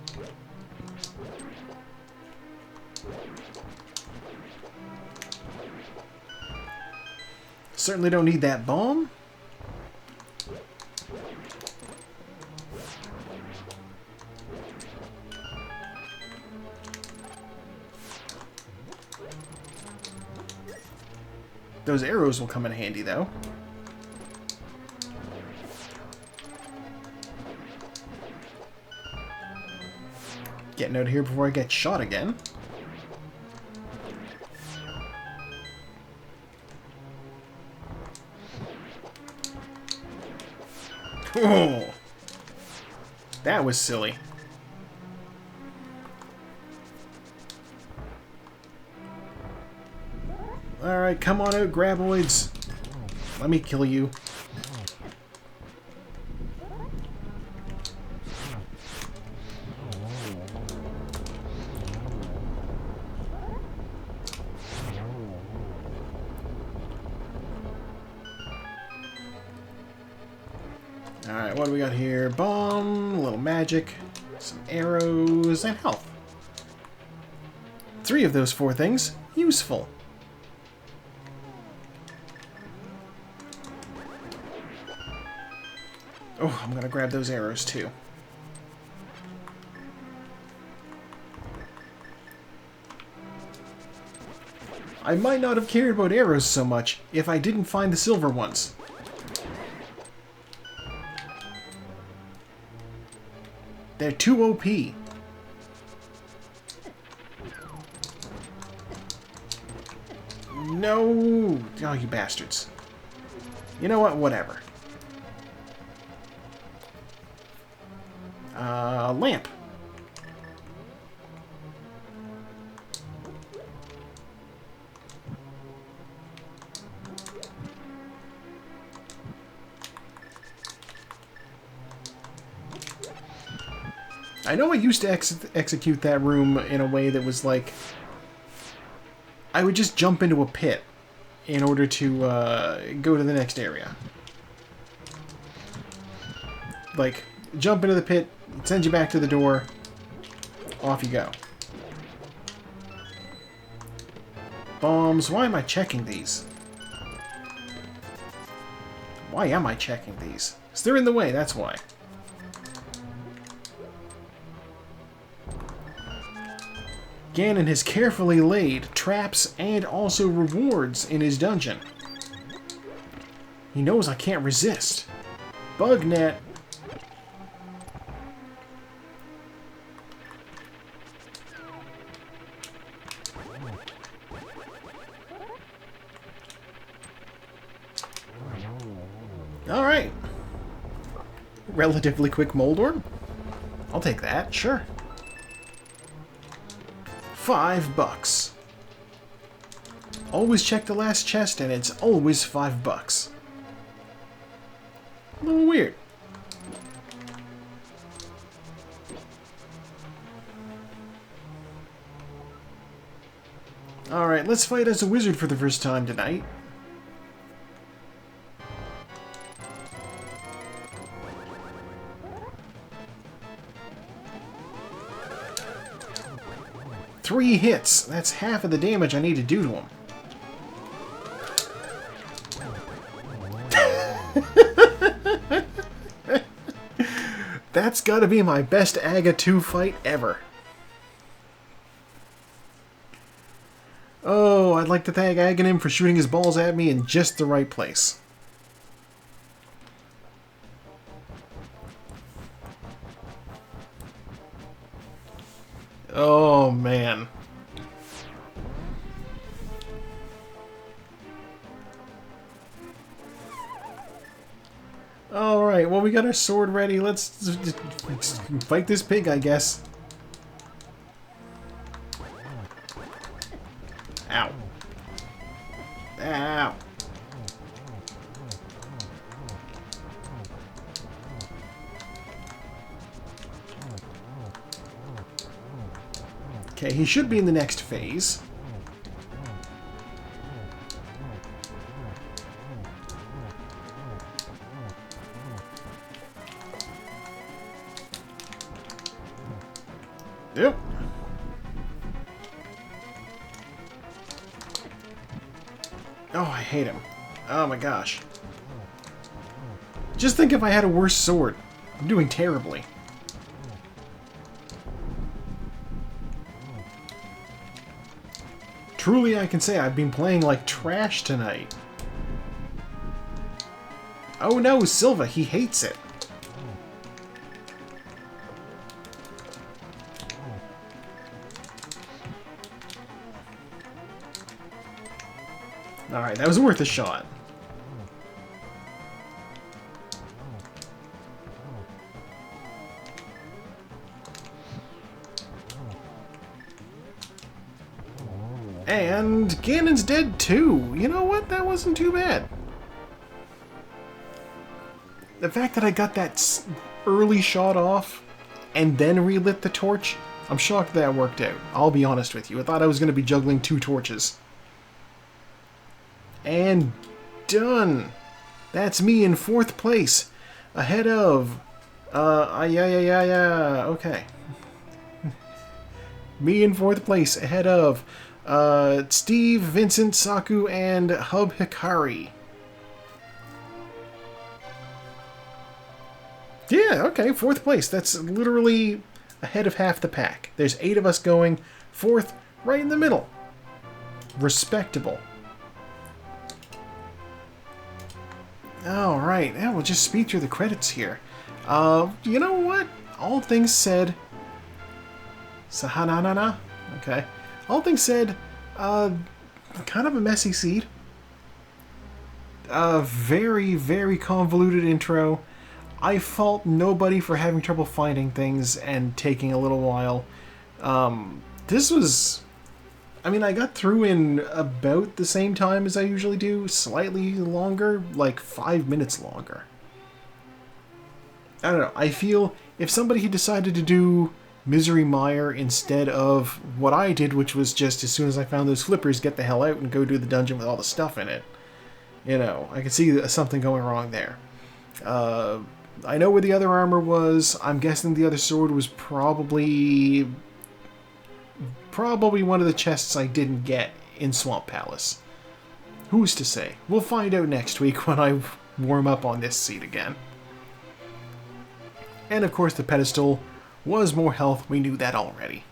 Speaker 1: Certainly don't need that bomb. Those arrows will come in handy, though. Getting out of here before I get shot again. Oh, that was silly. Alright, come on out, graboids. Let me kill you. Alright, what do we got here? Bomb, a little magic, some arrows, and health. 3 of those 4 things. Useful. Oh, I'm gonna grab those arrows too. I might not have cared about arrows so much if I didn't find the silver ones. They're too OP. No! Oh, you bastards. You know what? Whatever. Lamp. I know I used to execute that room in a way that was like... I would just jump into a pit in order to go to the next area. Like, jump into the pit, send you back to the door, off you go. Bombs. Why am I checking these? Why am I checking these? Because they're in the way, that's why. Ganon has carefully laid traps and also rewards in his dungeon. He knows I can't resist. Bug net. Alright. Relatively quick mold orb. I'll take that, sure. $5. Always check the last chest and it's always $5. A little weird. Alright, let's fight as a wizard for the first time tonight. Three hits. That's half of the damage I need to do to him. That's gotta be my best Aga 2 fight ever. Oh, I'd like to thank Aghanim for shooting his balls at me in just the right place. Oh, man. Alright, well, we got our sword ready. Let's fight this pig, I guess. Ow. Ow. Okay, he should be in the next phase. Yep. Oh, I hate him. Oh my gosh. Just think if I had a worse sword. I'm doing terribly. Truly, I can say I've been playing like trash tonight. Oh no, Silva, he hates it. Alright, that was worth a shot. And Ganon's dead too. You know what? That wasn't too bad. The fact that I got that early shot off and then relit the torch, I'm shocked that worked out. I'll be honest with you. I thought I was going to be juggling 2 torches. And done. That's me in 4th place. Ahead of... okay. Me in 4th place. Ahead of... Steve, Vincent, Saku, and Hub Hikari. Yeah, okay, 4th place. That's literally ahead of half the pack. There's 8 of us going. 4th, right in the middle. Respectable. Alright, yeah, we'll just speed through the credits here. You know what? All things said... Sahananana? Okay. All things said, kind of a messy seed. Very, very convoluted intro. I fault nobody for having trouble finding things and taking a little while. This was... I mean, I got through in about the same time as I usually do. Slightly longer, like 5 minutes longer. I don't know. I feel if somebody had decided to do Misery Mire instead of what I did, which was just as soon as I found those flippers, get the hell out and go do the dungeon with all the stuff in it. You know, I could see something going wrong there. I know where the other armor was. I'm guessing the other sword was probably one of the chests I didn't get in Swamp Palace. Who's to say? We'll find out next week when I warm up on this seat again. And of course the pedestal was more health. We knew that already.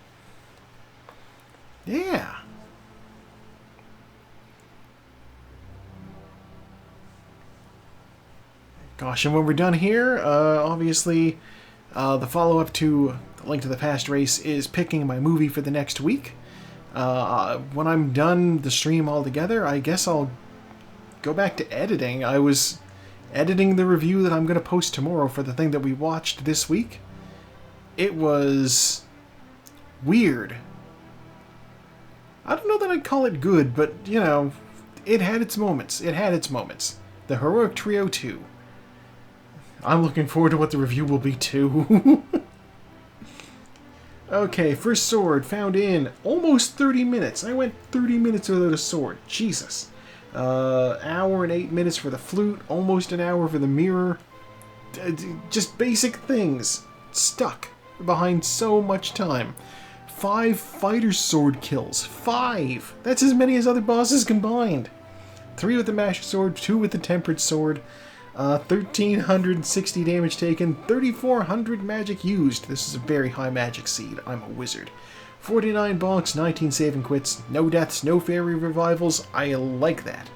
Speaker 1: Yeah. Gosh, and when we're done here, obviously the follow-up to Link to the Past race is picking my movie for the next week. When I'm done the stream altogether, I guess I'll go back to editing. I was editing the review that I'm going to post tomorrow for the thing that we watched this week. It was weird. I don't know that I'd call it good, but, you know, it had its moments. It had its moments. The Heroic Trio 2. I'm looking forward to what the review will be, too. Okay, first sword found in almost 30 minutes. I went 30 minutes without a sword. Jesus. Hour and 8 minutes for the flute. Almost an hour for the mirror. Just basic things. Stuck behind so much time. 5 fighter sword kills. 5! That's as many as other bosses combined. 3 with the master sword, 2 with the tempered sword. 1,360 damage taken, 3,400 magic used. This is a very high magic seed. I'm a wizard. 49 bonks, 19 save and quits, no deaths, no fairy revivals. I like that.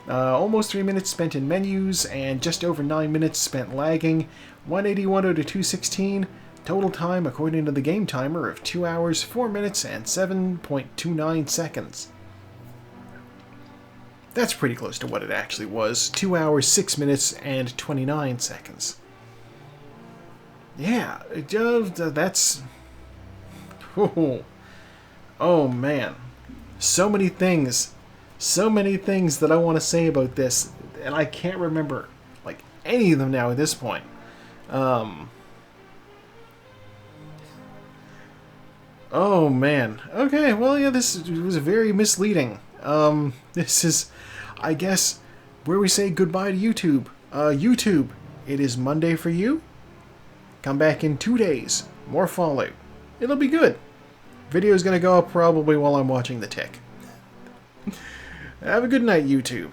Speaker 1: Almost 3 minutes spent in menus, and just over 9 minutes spent lagging. 181 out of 216. Total time, according to the game timer, of 2 hours, 4 minutes, and 7.29 seconds. That's pretty close to what it actually was. 2 hours, 6 minutes, and 29 seconds. Yeah, that's... Oh, man. So many things. So many things that I want to say about this, and I can't remember, like, any of them now at this point. Oh, man. Okay, well, yeah, this was very misleading. This is, I guess, where we say goodbye to YouTube. YouTube, it is Monday for you. Come back in 2 days. More Fallout. It'll be good. Video's gonna go up probably while I'm watching the tick. Have a good night, YouTube.